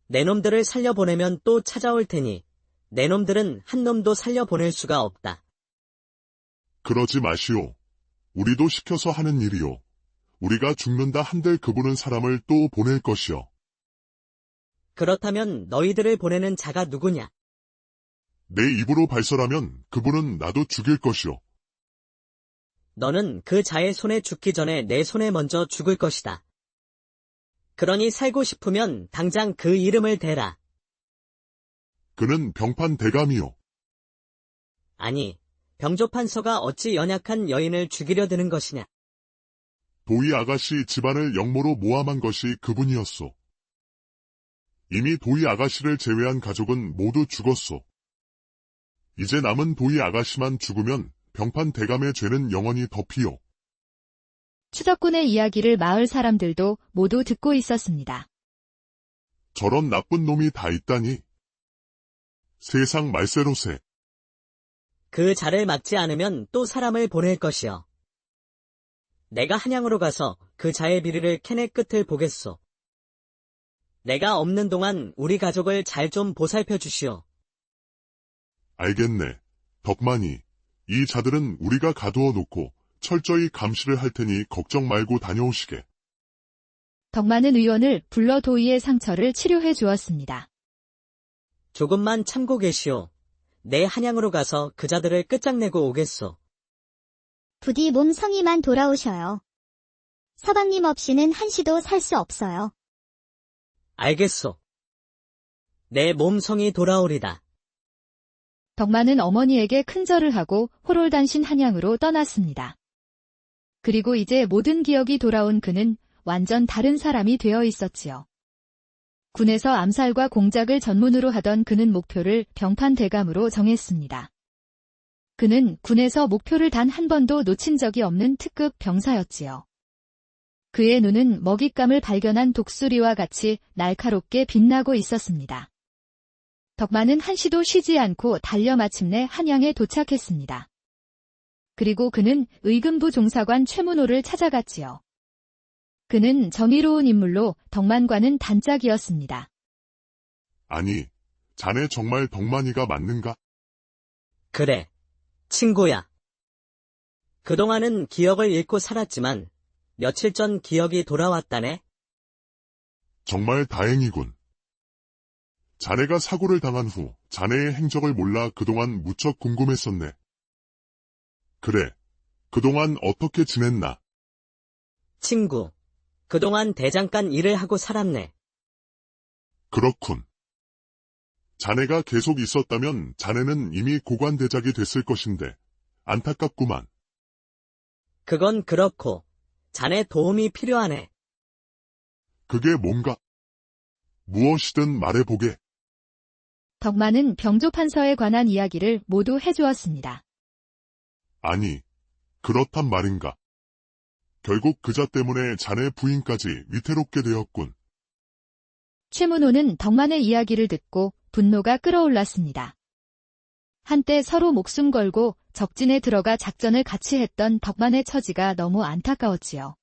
내 놈들을 살려보내면 또 찾아올 테니 내 놈들은 한 놈도 살려보낼 수가 없다. 그러지 마시오. 우리도 시켜서 하는 일이오. 우리가 죽는다 한들 그분은 사람을 또 보낼 것이오. 그렇다면 너희들을 보내는 자가 누구냐? 내 입으로 발설하면 그분은 나도 죽일 것이오. 너는 그 자의 손에 죽기 전에 내 손에 먼저 죽을 것이다. 그러니 살고 싶으면 당장 그 이름을 대라. 그는 병판 대감이오. 아니, 병조판서가 어찌 연약한 여인을 죽이려 드는 것이냐? 도희 아가씨 집안을 영모로 모함한 것이 그분이었소. 이미 도희 아가씨를 제외한 가족은 모두 죽었소. 이제 남은 도희 아가씨만 죽으면 병판 대감의 죄는 영원히 덮이오. 추적군의 이야기를 마을 사람들도 모두 듣고 있었습니다. 저런 나쁜 놈이 다 있다니. 세상 말세로세. 그 자를 막지 않으면 또 사람을 보낼 것이여. 내가 한양으로 가서 그 자의 비리를 캐내 끝을 보겠소. 내가 없는 동안 우리 가족을 잘 좀 보살펴 주시오. 알겠네. 덕만이. 이 자들은 우리가 가두어 놓고 철저히 감시를 할 테니 걱정 말고 다녀오시게. 덕만은 의원을 불러 도희의 상처를 치료해 주었습니다. 조금만 참고 계시오. 내 한양으로 가서 그 자들을 끝장내고 오겠소. 부디 몸 성의만 돌아오셔요. 서방님 없이는 한시도 살 수 없어요. 알겠소. 내 몸성이 돌아오리다. 덕만은 어머니에게 큰절을 하고 호롤단신 한양으로 떠났습니다. 그리고 이제 모든 기억이 돌아온 그는 완전 다른 사람이 되어 있었지요. 군에서 암살과 공작을 전문으로 하던 그는 목표를 병판 대감으로 정했습니다. 그는 군에서 목표를 단 한 번도 놓친 적이 없는 특급 병사였지요. 그의 눈은 먹잇감을 발견한 독수리와 같이 날카롭게 빛나고 있었습니다. 덕만은 한시도 쉬지 않고 달려 마침내 한양에 도착했습니다. 그리고 그는 의금부 종사관 최문호를 찾아갔지요. 그는 정의로운 인물로 덕만과는 단짝이었습니다. 아니, 자네 정말 덕만이가 맞는가? 그래, 친구야. 그동안은 기억을 잃고 살았지만 며칠 전 기억이 돌아왔다네. 정말 다행이군. 자네가 사고를 당한 후 자네의 행적을 몰라 그동안 무척 궁금했었네. 그래, 그동안 어떻게 지냈나? 친구, 그동안 대장간 일을 하고 살았네. 그렇군. 자네가 계속 있었다면 자네는 이미 고관대작이 됐을 것인데 안타깝구만. 그건 그렇고 자네 도움이 필요하네. 그게 뭔가? 무엇이든 말해보게. 덕만은 병조판서에 관한 이야기를 모두 해주었습니다. 아니, 그렇단 말인가? 결국 그자 때문에 자네 부인까지 위태롭게 되었군. 최문호는 덕만의 이야기를 듣고 분노가 끓어올랐습니다. 한때 서로 목숨 걸고 적진에 들어가 작전을 같이 했던 덕만의 처지가 너무 안타까웠지요.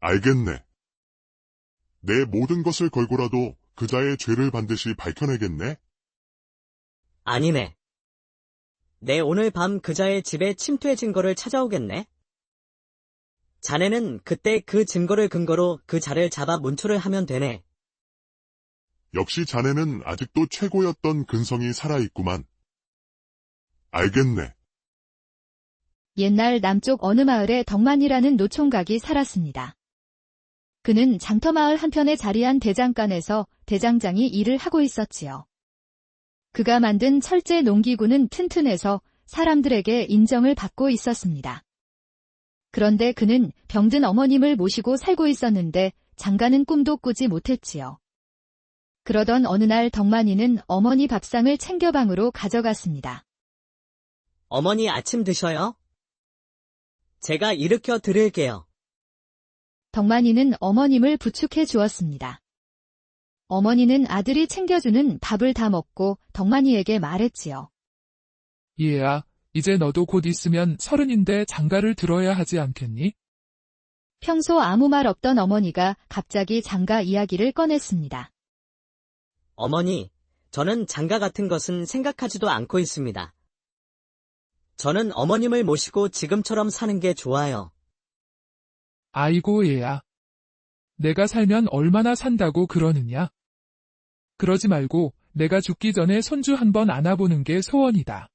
알겠네. 내 모든 것을 걸고라도 그자의 죄를 반드시 밝혀내겠네? 아니네. 내 오늘 밤 그자의 집에 침투의 증거를 찾아오겠네. 자네는 그때 그 증거를 근거로 그 자를 잡아 문초를 하면 되네. 역시 자네는 아직도 최고였던 근성이 살아있구만. 알겠네. 옛날 남쪽 어느 마을에 덕만이라는 노총각이 살았습니다. 그는 장터마을 한편에 자리한 대장간에서 대장장이 일을 하고 있었지요. 그가 만든 철제 농기구는 튼튼해서 사람들에게 인정을 받고 있었습니다. 그런데 그는 병든 어머님을 모시고 살고 있었는데 장가는 꿈도 꾸지 못했지요. 그러던 어느 날 덕만이는 어머니 밥상을 챙겨 방으로 가져갔습니다. 어머니 아침 드셔요? 제가 일으켜 드릴게요. 덕만이는 어머님을 부축해 주었습니다. 어머니는 아들이 챙겨주는 밥을 다 먹고 덕만이에게 말했지요. 얘야, 이제 너도 곧 있으면 30인데 장가를 들어야 하지 않겠니? 평소 아무 말 없던 어머니가 갑자기 장가 이야기를 꺼냈습니다. 어머니, 저는 장가 같은 것은 생각하지도 않고 있습니다. 저는 어머님을 모시고 지금처럼 사는 게 좋아요. 아이고 얘야. 내가 살면 얼마나 산다고 그러느냐? 그러지 말고 내가 죽기 전에 손주 한번 안아보는 게 소원이다.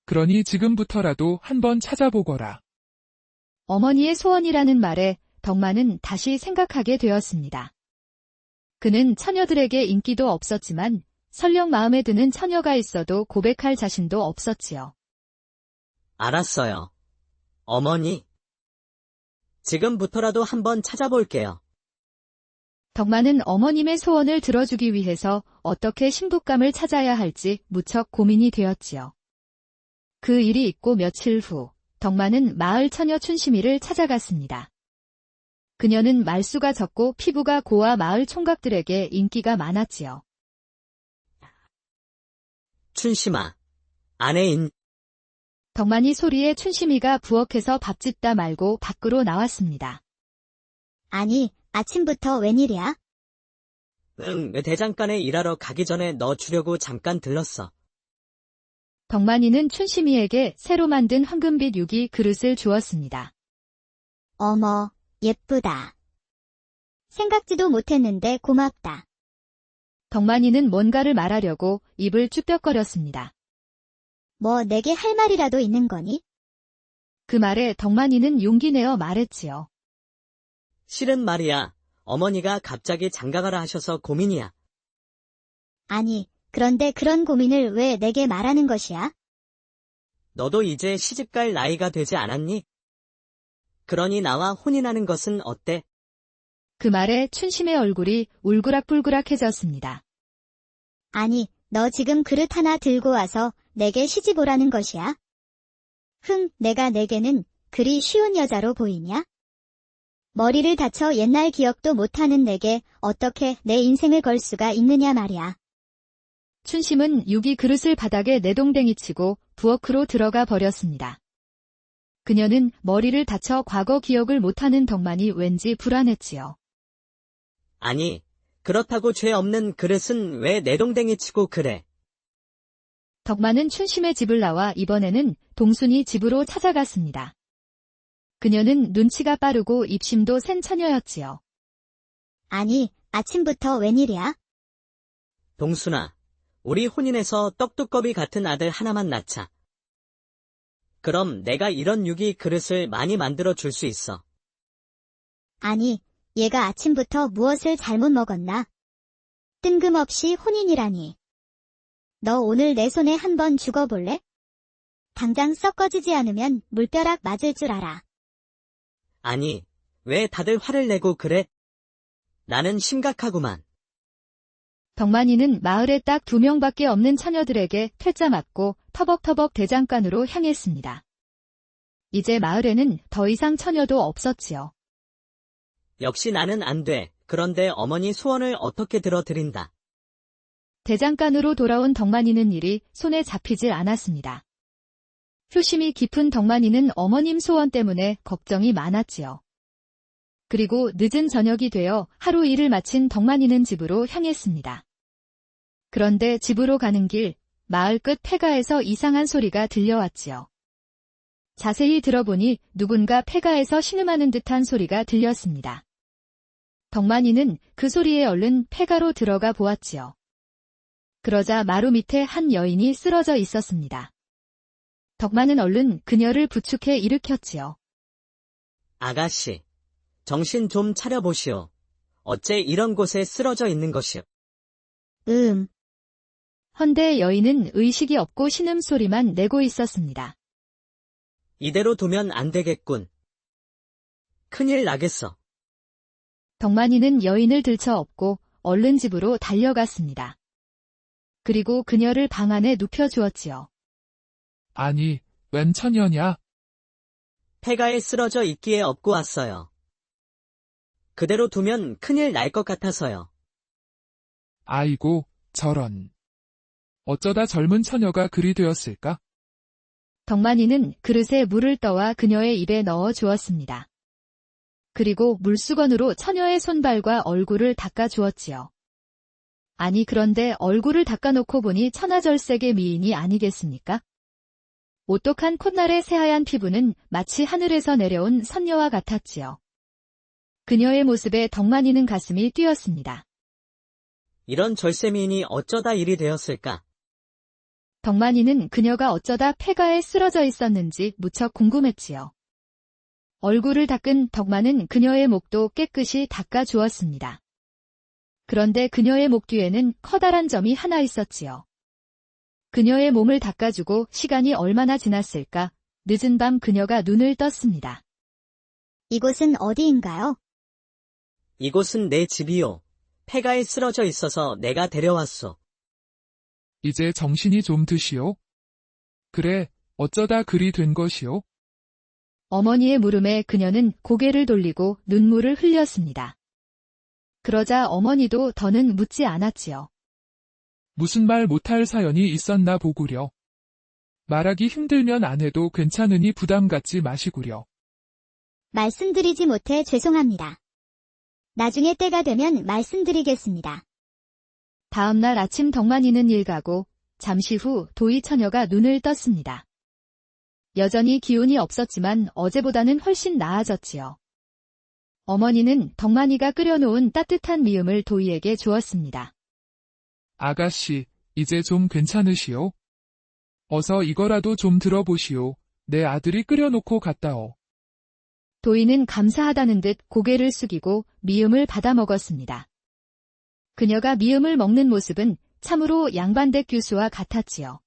그러니 지금부터라도 한번 찾아보거라. 어머니의 소원이라는 말에 덕만은 다시 생각하게 되었습니다. 그는 처녀들에게 인기도 없었지만 설령 마음에 드는 처녀가 있어도 고백할 자신도 없었지요. 알았어요. 어머니. 지금부터라도 한번 찾아볼게요. 덕만은 어머님의 소원을 들어주기 위해서 어떻게 신부감을 찾아야 할지 무척 고민이 되었지요. 그 일이 있고 며칠 후 덕만은 마을 처녀 춘심이를 찾아갔습니다. 그녀는 말수가 적고 피부가 고와 마을 총각들에게 인기가 많았지요. 춘심아, 아내인. 덕만이 소리에 춘심이가 부엌에서 밥 짓다 말고 밖으로 나왔습니다. 아니, 아침부터 웬일이야? 대장간에 일하러 가기 전에 너 주려고 잠깐 들렀어. 덕만이는 춘심이에게 새로 만든 황금빛 유기 그릇을 주었습니다. 어머, 예쁘다. 생각지도 못했는데 고맙다. 덕만이는 뭔가를 말하려고 입을 쭈뼛거렸습니다. 뭐 내게 할 말이라도 있는 거니? 그 말에 덕만이는 용기 내어 말했지요. 실은 말이야, 어머니가 갑자기 장가가라 하셔서 고민이야. 아니, 그런데 그런 고민을 왜 내게 말하는 것이야? 너도 이제 시집갈 나이가 되지 않았니? 그러니 나와 혼인하는 것은 어때? 그 말에 춘심의 얼굴이 울그락불그락해졌습니다. 아니, 너 지금 그릇 하나 들고 와서 내게 시집 오라는 것이야? 내가 내게는 그리 쉬운 여자로 보이냐? 머리를 다쳐 옛날 기억도 못하는 내게 어떻게 내 인생을 걸 수가 있느냐 말이야. 춘심은 유기 그릇을 바닥에 내동댕이 치고 부엌으로 들어가 버렸습니다. 그녀는 머리를 다쳐 과거 기억을 못하는 덕만이 왠지 불안했지요. 아니, 그렇다고 죄 없는 그릇은 왜 내동댕이 치고 그래? 덕만은 춘심의 집을 나와 이번에는 동순이 집으로 찾아갔습니다. 그녀는 눈치가 빠르고 입심도 센 처녀였지요. 아니, 아침부터 웬일이야? 동순아, 우리 혼인해서 떡두꺼비 같은 아들 하나만 낳자. 그럼 내가 이런 유기 그릇을 많이 만들어 줄 수 있어. 아니, 얘가 아침부터 무엇을 잘못 먹었나? 뜬금없이 혼인이라니. 너 오늘 내 손에 한번 죽어볼래? 당장 썩 꺼지지 않으면 물벼락 맞을 줄 알아. 아니, 왜 다들 화를 내고 그래? 나는 심각하구만. 덕만이는 마을에 딱 2명밖에 없는 처녀들에게 퇴짜 맞고 터벅터벅 대장간으로 향했습니다. 이제 마을에는 더 이상 처녀도 없었지요. 역시 나는 안 돼. 그런데 어머니 소원을 어떻게 들어드린다. 대장간으로 돌아온 덕만이는 일이 손에 잡히질 않았습니다. 효심이 깊은 덕만이는 어머님 소원 때문에 걱정이 많았지요. 그리고 늦은 저녁이 되어 하루 일을 마친 덕만이는 집으로 향했습니다. 그런데 집으로 가는 길, 마을 끝 폐가에서 이상한 소리가 들려왔지요. 자세히 들어보니 누군가 폐가에서 신음하는 듯한 소리가 들렸습니다. 덕만이는 그 소리에 얼른 폐가로 들어가 보았지요. 그러자 마루 밑에 한 여인이 쓰러져 있었습니다. 덕만은 얼른 그녀를 부축해 일으켰지요. 아가씨, 정신 좀 차려보시오. 어째 이런 곳에 쓰러져 있는 것이오. 헌데 여인은 의식이 없고 신음소리만 내고 있었습니다. 이대로 두면 안 되겠군. 큰일 나겠어. 덕만이는 여인을 들쳐업고 얼른 집으로 달려갔습니다. 그리고 그녀를 방 안에 눕혀주었지요. 아니, 웬 처녀냐? 폐가에 쓰러져 있기에 업고 왔어요. 그대로 두면 큰일 날 것 같아서요. 아이고, 저런. 어쩌다 젊은 처녀가 그리 되었을까? 덕만이는 그릇에 물을 떠와 그녀의 입에 넣어 주었습니다. 그리고 물수건으로 처녀의 손발과 얼굴을 닦아 주었지요. 아니 그런데 얼굴을 닦아놓고 보니 천하절색의 미인이 아니겠습니까? 오똑한 콧날의 새하얀 피부는 마치 하늘에서 내려온 선녀와 같았지요. 그녀의 모습에 덕만이는 가슴이 뛰었습니다. 이런 절세미인이 어쩌다 일이 되었을까? 덕만이는 그녀가 어쩌다 폐가에 쓰러져 있었는지 무척 궁금했지요. 얼굴을 닦은 덕만은 그녀의 목도 깨끗이 닦아 주었습니다. 그런데 그녀의 목 뒤에는 커다란 점이 하나 있었지요. 그녀의 몸을 닦아주고 시간이 얼마나 지났을까? 늦은 밤 그녀가 눈을 떴습니다. 이곳은 어디인가요? 이곳은 내 집이요. 폐가에 쓰러져 있어서 내가 데려왔소. 이제 정신이 좀 드시오. 그래, 어쩌다 그리 된 것이오? 어머니의 물음에 그녀는 고개를 돌리고 눈물을 흘렸습니다. 그러자 어머니도 더는 묻지 않았지요. 무슨 말 못할 사연이 있었나 보구려. 말하기 힘들면 안 해도 괜찮으니 부담 갖지 마시구려. 말씀드리지 못해 죄송합니다. 나중에 때가 되면 말씀드리겠습니다. 다음 날 아침 덕만이는 일 가고 잠시 후 도희 처녀가 눈을 떴습니다. 여전히 기운이 없었지만 어제보다는 훨씬 나아졌지요. 어머니는 덕만이가 끓여놓은 따뜻한 미음을 도희에게 주었습니다. 아가씨, 이제 좀 괜찮으시오? 어서 이거라도 좀 들어보시오. 내 아들이 끓여놓고 갔다오. 도희는 감사하다는 듯 고개를 숙이고 미음을 받아 먹었습니다. 그녀가 미음을 먹는 모습은 참으로 양반댁 교수와 같았지요.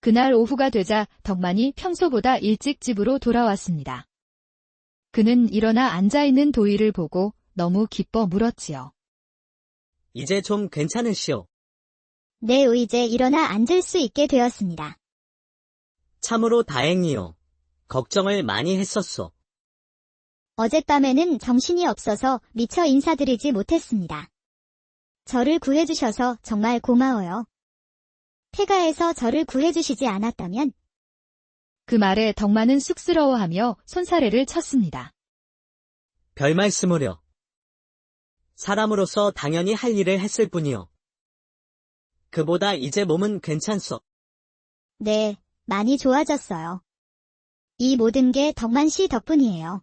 그날 오후가 되자 덕만이 평소보다 일찍 집으로 돌아왔습니다. 그는 일어나 앉아있는 도희를 보고 너무 기뻐 물었지요. 이제 좀 괜찮으시오. 네, 이제 일어나 앉을 수 있게 되었습니다. 참으로 다행이요. 걱정을 많이 했었소. 어젯밤에는 정신이 없어서 미처 인사드리지 못했습니다. 저를 구해주셔서 정말 고마워요. 폐가에서 저를 구해주시지 않았다면 그 말에 덕만은 쑥스러워하며 손사래를 쳤습니다. 별 말씀을요. 사람으로서 당연히 할 일을 했을 뿐이요. 그보다 이제 몸은 괜찮소. 네, 많이 좋아졌어요. 이 모든 게 덕만 씨 덕분이에요.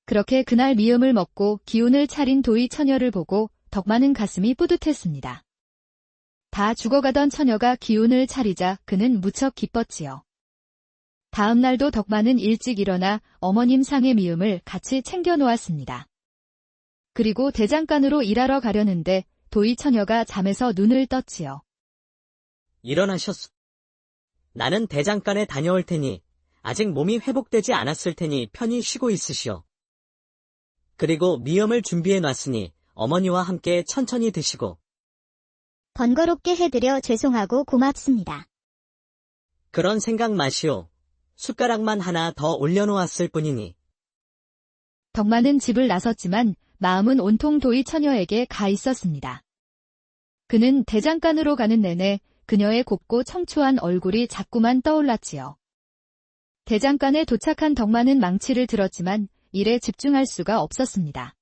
그렇게 그날 미음을 먹고 기운을 차린 도희 처녀를 보고 덕만은 가슴이 뿌듯했습니다. 다 죽어가던 처녀가 기운을 차리자 그는 무척 기뻤지요. 다음 날도 덕만은 일찍 일어나 어머님 상의 미음을 같이 챙겨 놓았습니다. 그리고 대장간으로 일하러 가려는데 도희 처녀가 잠에서 눈을 떴지요. 일어나셨소. 나는 대장간에 다녀올 테니 아직 몸이 회복되지 않았을 테니 편히 쉬고 있으시오. 그리고 미음을 준비해 놨으니 어머니와 함께 천천히 드시고. 번거롭게 해드려 죄송하고 고맙습니다. 그런 생각 마시오. 숟가락만 하나 더 올려놓았을 뿐이니. 덕만은 집을 나섰지만 마음은 온통 도희 처녀에게 가 있었습니다. 그는 대장간으로 가는 내내 그녀의 곱고 청초한 얼굴이 자꾸만 떠올랐지요. 대장간에 도착한 덕만은 망치를 들었지만 일에 집중할 수가 없었습니다.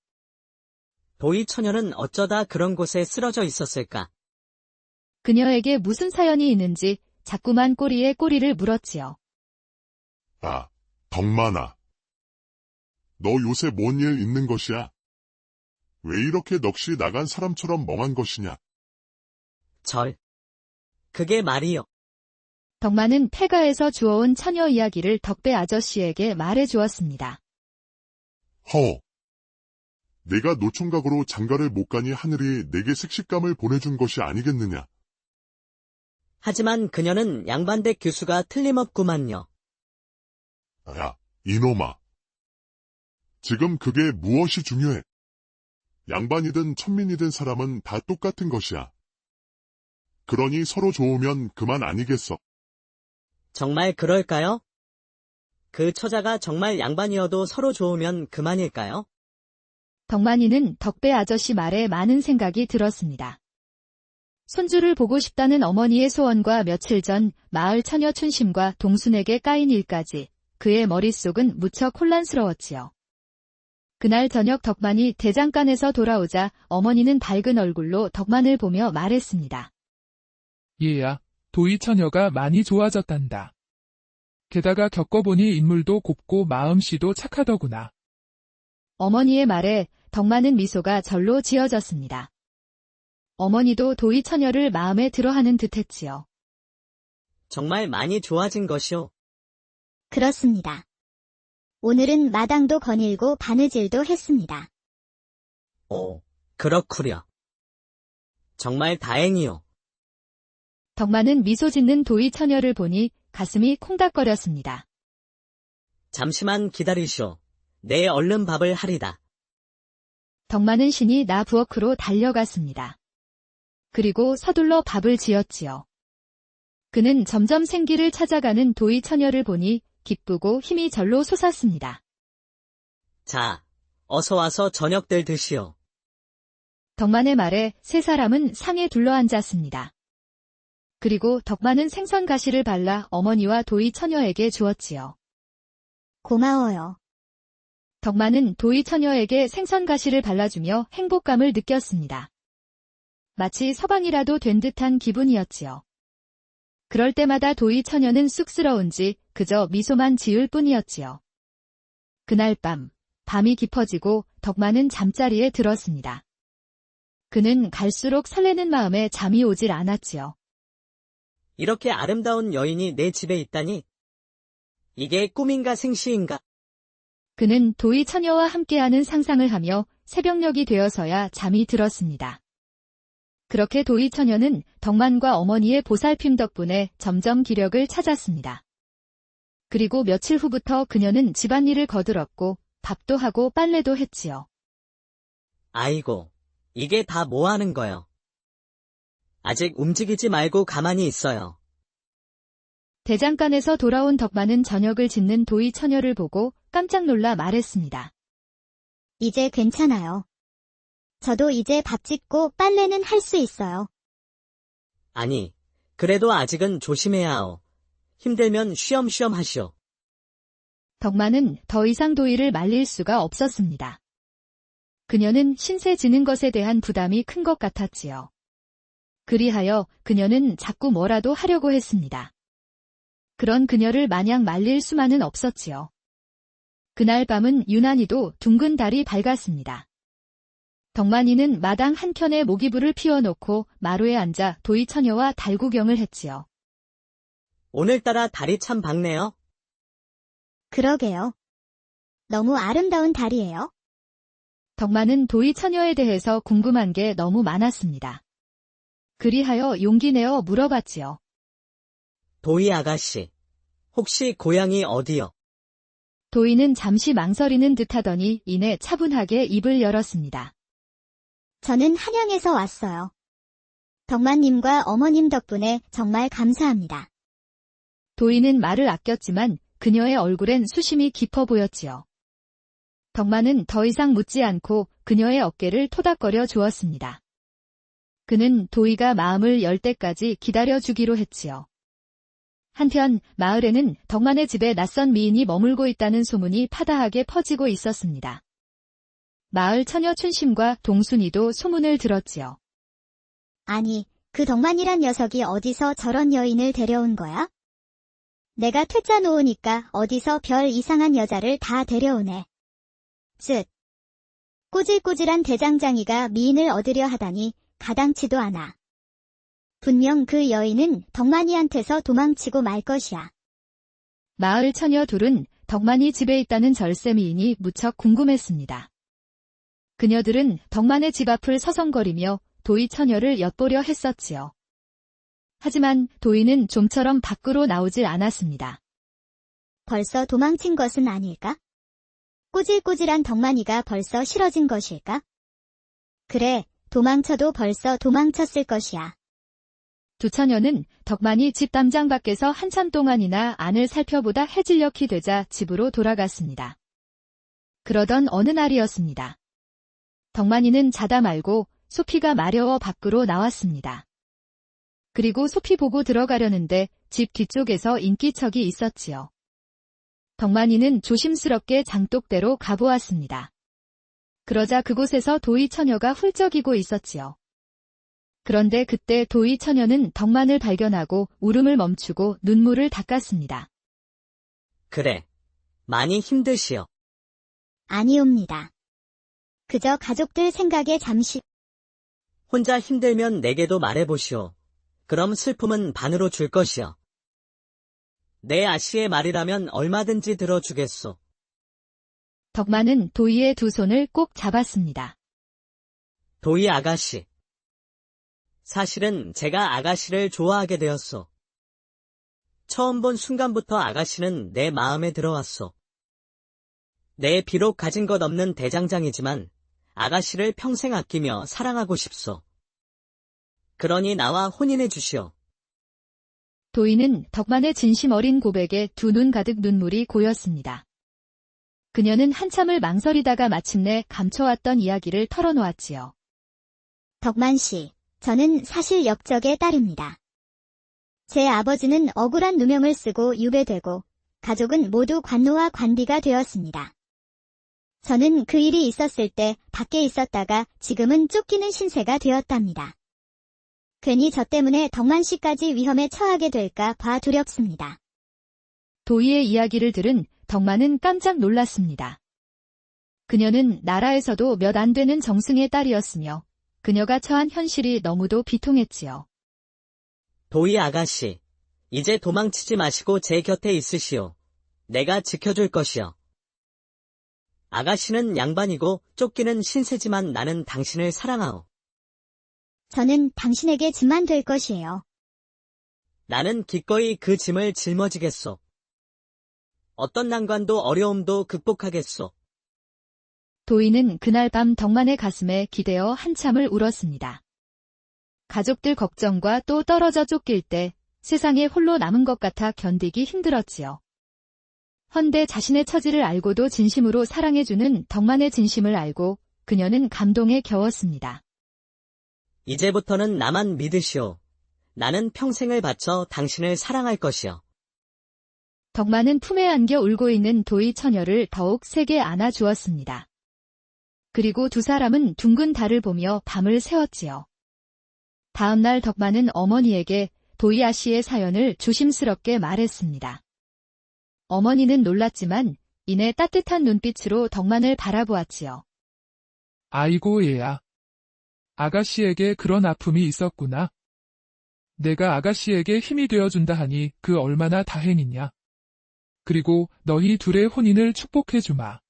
도희 처녀는 어쩌다 그런 곳에 쓰러져 있었을까? 그녀에게 무슨 사연이 있는지 자꾸만 꼬리에 꼬리를 물었지요. 아, 덕만아. 너 요새 뭔 일 있는 것이야? 왜 이렇게 넋이 나간 사람처럼 멍한 것이냐? 그게 말이요. 덕만은 폐가에서 주워온 처녀 이야기를 덕배 아저씨에게 말해 주었습니다. 허. 내가 노총각으로 장가를 못 가니 하늘이 내게 색식감을 보내준 것이 아니겠느냐? 하지만 그녀는 양반대 교수가 틀림없구만요. 야, 이놈아. 지금 그게 무엇이 중요해? 양반이든 천민이든 사람은 다 똑같은 것이야. 그러니 서로 좋으면 그만 아니겠어. 정말 그럴까요? 그 처자가 정말 양반이어도 서로 좋으면 그만일까요? 덕만이는 덕배 아저씨 말에 많은 생각이 들었습니다. 손주를 보고 싶다는 어머니의 소원과 며칠 전 마을 처녀 춘심과 동순에게 까인 일까지 그의 머릿속은 무척 혼란스러웠지요. 그날 저녁 덕만이 대장간에서 돌아오자 어머니는 밝은 얼굴로 덕만을 보며 말했습니다. 얘야, 도희 처녀가 많이 좋아졌단다. 게다가 겪어보니 인물도 곱고 마음씨도 착하더구나. 어머니의 말에 덕만은 미소가 절로 지어졌습니다. 어머니도 도희 처녀를 마음에 들어하는 듯했지요. 정말 많이 좋아진 것이오. 그렇습니다. 오늘은 마당도 거닐고 바느질도 했습니다. 오, 그렇구려. 정말 다행이오. 덕만은 미소 짓는 도희 처녀를 보니 가슴이 콩닥거렸습니다. 잠시만 기다리시오. 내 얼른 밥을 하리다. 덕만은 신이 나 부엌으로 달려갔습니다. 그리고 서둘러 밥을 지었지요. 그는 점점 생기를 찾아가는 도희 처녀를 보니 기쁘고 힘이 절로 솟았습니다. 자, 어서 와서 저녁들 드시오. 덕만의 말에 세 사람은 상에 둘러앉았습니다. 그리고 덕만은 생선 가시를 발라 어머니와 도희 처녀에게 주었지요. 고마워요. 덕만은 도희 처녀에게 생선 가시를 발라주며 행복감을 느꼈습니다. 마치 서방이라도 된 듯한 기분이었지요. 그럴 때마다 도희 처녀는 쑥스러운지 그저 미소만 지을 뿐이었지요. 그날 밤이 깊어지고 덕만은 잠자리에 들었습니다. 그는 갈수록 설레는 마음에 잠이 오질 않았지요. 이렇게 아름다운 여인이 내 집에 있다니. 이게 꿈인가 생시인가? 그는 도희 처녀와 함께하는 상상을 하며 새벽녘이 되어서야 잠이 들었습니다. 그렇게 도희 처녀는 덕만과 어머니의 보살핌 덕분에 점점 기력을 찾았습니다. 그리고 며칠 후부터 그녀는 집안일을 거들었고 밥도 하고 빨래도 했지요. 아이고, 이게 다 뭐 하는 거요? 아직 움직이지 말고 가만히 있어요. 대장간에서 돌아온 덕만은 저녁을 짓는 도희 처녀를 보고 깜짝 놀라 말했습니다. 이제 괜찮아요. 저도 이제 밥 짓고 빨래는 할 수 있어요. 아니, 그래도 아직은 조심해야 하오. 힘들면 쉬엄쉬엄 하시오. 덕만은 더 이상 도희를 말릴 수가 없었습니다. 그녀는 신세 지는 것에 대한 부담이 큰 것 같았지요. 그리하여 그녀는 자꾸 뭐라도 하려고 했습니다. 그런 그녀를 마냥 말릴 수만은 없었지요. 그날 밤은 유난히도 둥근 달이 밝았습니다. 덕만이는 마당 한켠에 모기불을 피워놓고 마루에 앉아 도희 처녀와 달구경을 했지요. 오늘따라 달이 참 밝네요. 그러게요. 너무 아름다운 달이에요. 덕만은 도희 처녀에 대해서 궁금한 게 너무 많았습니다. 그리하여 용기 내어 물어봤지요. 도희 아가씨, 혹시 고향이 어디요? 도희는 잠시 망설이는 듯하더니 이내 차분하게 입을 열었습니다. 저는 한양에서 왔어요. 덕만님과 어머님 덕분에 정말 감사합니다. 도희는 말을 아꼈지만 그녀의 얼굴엔 수심이 깊어 보였지요. 덕만은 더 이상 묻지 않고 그녀의 어깨를 토닥거려 주었습니다. 그는 도희가 마음을 열 때까지 기다려주기로 했지요. 한편 마을에는 덕만의 집에 낯선 미인이 머물고 있다는 소문이 파다하게 퍼지고 있었습니다. 마을 처녀 춘심과 동순이도 소문을 들었지요. 아니, 그 덕만이란 녀석이 어디서 저런 여인을 데려온 거야? 내가 퇴짜 놓으니까 어디서 별 이상한 여자를 다 데려오네. 쯧. 꼬질꼬질한 대장장이가 미인을 얻으려 하다니 가당치도 않아. 분명 그 여인은 덕만이한테서 도망치고 말 것이야. 마을 처녀 둘은 덕만이 집에 있다는 절세 미인이 무척 궁금했습니다. 그녀들은 덕만의 집 앞을 서성거리며 도희 처녀를 엿보려 했었지요. 하지만 도희는 좀처럼 밖으로 나오질 않았습니다. 벌써 도망친 것은 아닐까? 꼬질꼬질한 덕만이가 벌써 싫어진 것일까? 그래, 도망쳐도 벌써 도망쳤을 것이야. 두 처녀는 덕만이 집 담장 밖에서 한참 동안이나 안을 살펴보다 해질녘이 되자 집으로 돌아갔습니다. 그러던 어느 날이었습니다. 덕만이는 자다 말고 소피가 마려워 밖으로 나왔습니다. 그리고 소피 보고 들어가려는데 집 뒤쪽에서 인기척이 있었지요. 덕만이는 조심스럽게 장독대로 가보았습니다. 그러자 그곳에서 도희 처녀가 훌쩍이고 있었지요. 그런데 그때 도희 처녀는 덕만을 발견하고 울음을 멈추고 눈물을 닦았습니다. 그래, 많이 힘드시오. 아니옵니다. 그저 가족들 생각에 잠시. 혼자 힘들면 내게도 말해보시오. 그럼 슬픔은 반으로 줄 것이오. 내 아씨의 말이라면 얼마든지 들어주겠소. 덕만은 도희의 두 손을 꼭 잡았습니다. 도희 아가씨. 사실은 제가 아가씨를 좋아하게 되었소. 처음 본 순간부터 아가씨는 내 마음에 들어왔소. 내 비록 가진 것 없는 대장장이지만 아가씨를 평생 아끼며 사랑하고 싶소. 그러니 나와 혼인해 주시오. 도희는 덕만의 진심 어린 고백에 두 눈 가득 눈물이 고였습니다. 그녀는 한참을 망설이다가 마침내 감춰왔던 이야기를 털어놓았지요. 덕만 씨, 저는 사실 역적의 딸입니다. 제 아버지는 억울한 누명을 쓰고 유배되고 가족은 모두 관노와 관비가 되었습니다. 저는 그 일이 있었을 때 밖에 있었다가 지금은 쫓기는 신세가 되었답니다. 괜히 저 때문에 덕만 씨까지 위험에 처하게 될까 봐 두렵습니다. 도희의 이야기를 들은 덕만은 깜짝 놀랐습니다. 그녀는 나라에서도 몇 안 되는 정승의 딸이었으며 그녀가 처한 현실이 너무도 비통했지요. 도희 아가씨, 이제 도망치지 마시고 제 곁에 있으시오. 내가 지켜줄 것이오. 아가씨는 양반이고 쫓기는 신세지만 나는 당신을 사랑하오. 저는 당신에게 짐만 될 것이에요. 나는 기꺼이 그 짐을 짊어지겠소. 어떤 난관도 어려움도 극복하겠소. 도희는 그날 밤 덕만의 가슴에 기대어 한참을 울었습니다. 가족들 걱정과 또 떨어져 쫓길 때 세상에 홀로 남은 것 같아 견디기 힘들었지요. 헌데 자신의 처지를 알고도 진심으로 사랑해주는 덕만의 진심을 알고 그녀는 감동에 겨웠습니다. 이제부터는 나만 믿으시오. 나는 평생을 바쳐 당신을 사랑할 것이요. 덕만은 품에 안겨 울고 있는 도희 처녀를 더욱 세게 안아주었습니다. 그리고 두 사람은 둥근 달을 보며 밤을 새웠지요. 다음날 덕만은 어머니에게 도희 아씨의 사연을 조심스럽게 말했습니다. 어머니는 놀랐지만 이내 따뜻한 눈빛으로 덕만을 바라보았지요. 아이고 얘야. 아가씨에게 그런 아픔이 있었구나. 내가 아가씨에게 힘이 되어준다 하니 그 얼마나 다행이냐. 그리고 너희 둘의 혼인을 축복해주마.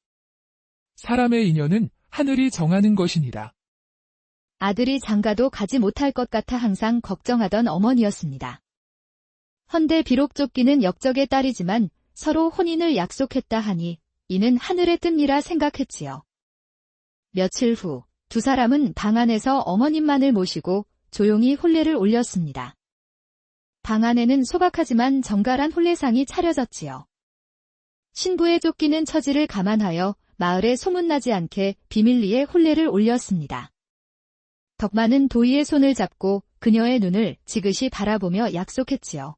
사람의 인연은 하늘이 정하는 것이니라. 아들이 장가도 가지 못할 것 같아 항상 걱정하던 어머니였습니다. 헌데 비록 쫓기는 역적의 딸이지만 서로 혼인을 약속했다 하니 이는 하늘의 뜻이라 생각했지요. 며칠 후 두 사람은 방 안에서 어머님만을 모시고 조용히 혼례를 올렸습니다. 방 안에는 소박하지만 정갈한 혼례상이 차려졌지요. 신부의 쫓기는 처지를 감안하여 마을에 소문나지 않게 비밀리에 혼례를 올렸습니다. 덕만은 도희의 손을 잡고 그녀의 눈을 지그시 바라보며 약속했지요.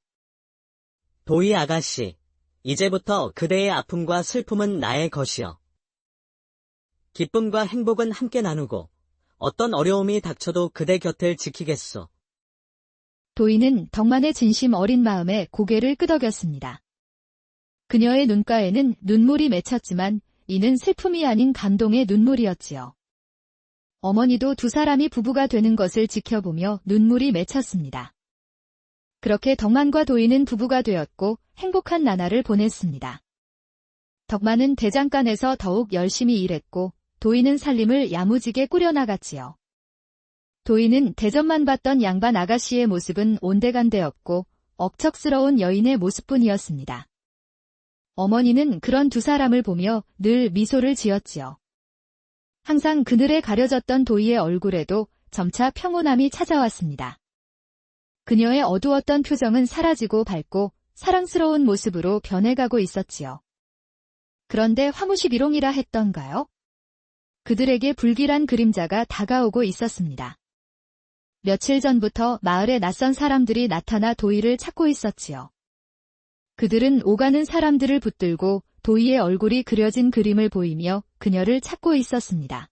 도희 아가씨, 이제부터 그대의 아픔과 슬픔은 나의 것이요. 기쁨과 행복은 함께 나누고 어떤 어려움이 닥쳐도 그대 곁을 지키겠소. 도희는 덕만의 진심 어린 마음에 고개를 끄덕였습니다. 그녀의 눈가에는 눈물이 맺혔지만 이는 슬픔이 아닌 감동의 눈물이었지요. 어머니도 두 사람이 부부가 되는 것을 지켜보며 눈물이 맺혔습니다. 그렇게 덕만과 도희는 부부가 되었고 행복한 나날을 보냈습니다. 덕만은 대장간에서 더욱 열심히 일했고 도희는 살림을 야무지게 꾸려나갔지요. 도희는 대접만 받던 양반 아가씨의 모습은 온데간데 없고 억척스러운 여인의 모습뿐이었습니다. 어머니는 그런 두 사람을 보며 늘 미소를 지었지요. 항상 그늘에 가려졌던 도희의 얼굴에도 점차 평온함이 찾아왔습니다. 그녀의 어두웠던 표정은 사라지고 밝고 사랑스러운 모습으로 변해가고 있었지요. 그런데 화무시 비롱이라 했던가요? 그들에게 불길한 그림자가 다가오고 있었습니다. 며칠 전부터 마을에 낯선 사람들이 나타나 도희를 찾고 있었지요. 그들은 오가는 사람들을 붙들고 도희의 얼굴이 그려진 그림을 보이며 그녀를 찾고 있었습니다.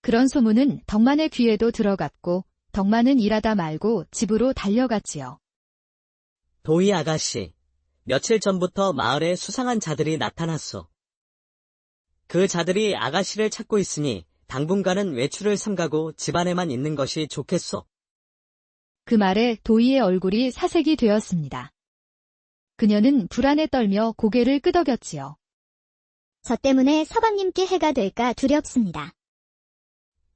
그런 소문은 덕만의 귀에도 들어갔고 덕만은 일하다 말고 집으로 달려갔지요. 도희 아가씨, 며칠 전부터 마을에 수상한 자들이 나타났소. 그 자들이 아가씨를 찾고 있으니 당분간은 외출을 삼가고 집안에만 있는 것이 좋겠소. 그 말에 도희의 얼굴이 사색이 되었습니다. 그녀는 불안에 떨며 고개를 끄덕였지요. 저 때문에 서방님께 해가 될까 두렵습니다.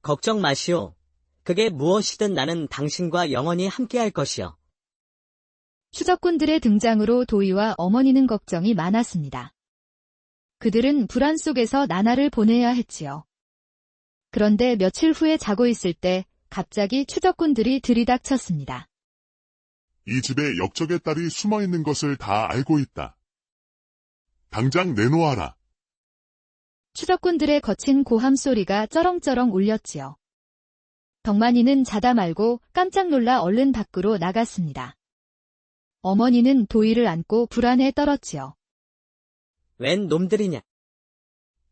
걱정 마시오. 그게 무엇이든 나는 당신과 영원히 함께할 것이요. 추적꾼들의 등장으로 도희와 어머니는 걱정이 많았습니다. 그들은 불안 속에서 나날을 보내야 했지요. 그런데 며칠 후에 자고 있을 때 갑자기 추적꾼들이 들이닥쳤습니다. 이 집에 역적의 딸이 숨어있는 것을 다 알고 있다. 당장 내놓아라. 추적꾼들의 거친 고함 소리가 쩌렁쩌렁 울렸지요. 덕만이는 자다 말고 깜짝 놀라 얼른 밖으로 나갔습니다. 어머니는 도희를 안고 불안에 떨었지요. 웬 놈들이냐?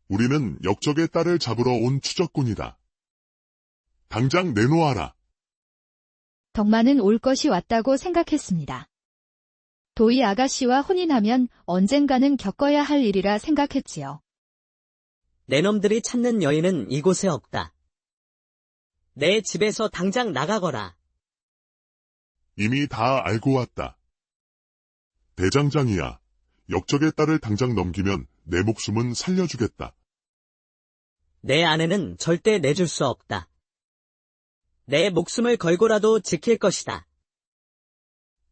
우리는 역적의 딸을 잡으러 온 추적꾼이다. 당장 내놓아라. 덕만은 올 것이 왔다고 생각했습니다. 도희 아가씨와 혼인하면 언젠가는 겪어야 할 일이라 생각했지요. 내 놈들이 찾는 여인은 이곳에 없다. 내 집에서 당장 나가거라. 이미 다 알고 왔다. 대장장이야. 역적의 딸을 당장 넘기면 내 목숨은 살려주겠다. 내 아내는 절대 내줄 수 없다. 내 목숨을 걸고라도 지킬 것이다.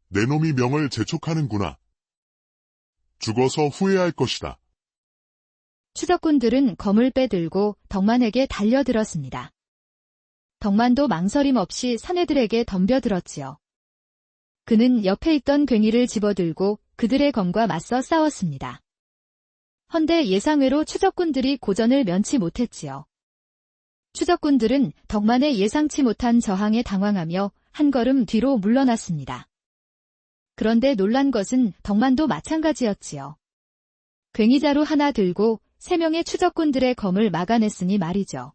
내 놈이 명을 재촉하는구나. 죽어서 후회할 것이다. 추적꾼들은 검을 빼들고 덕만에게 달려들었습니다. 덕만도 망설임 없이 사내들에게 덤벼들었지요. 그는 옆에 있던 괭이를 집어들고 그들의 검과 맞서 싸웠습니다. 헌데 예상외로 추적꾼들이 고전을 면치 못했지요. 추적군들은 덕만의 예상치 못한 저항에 당황하며 한 걸음 뒤로 물러났습니다. 그런데 놀란 것은 덕만도 마찬가지였지요. 괭이자루 하나 들고 3명의 추적군들의 검을 막아냈으니 말이죠.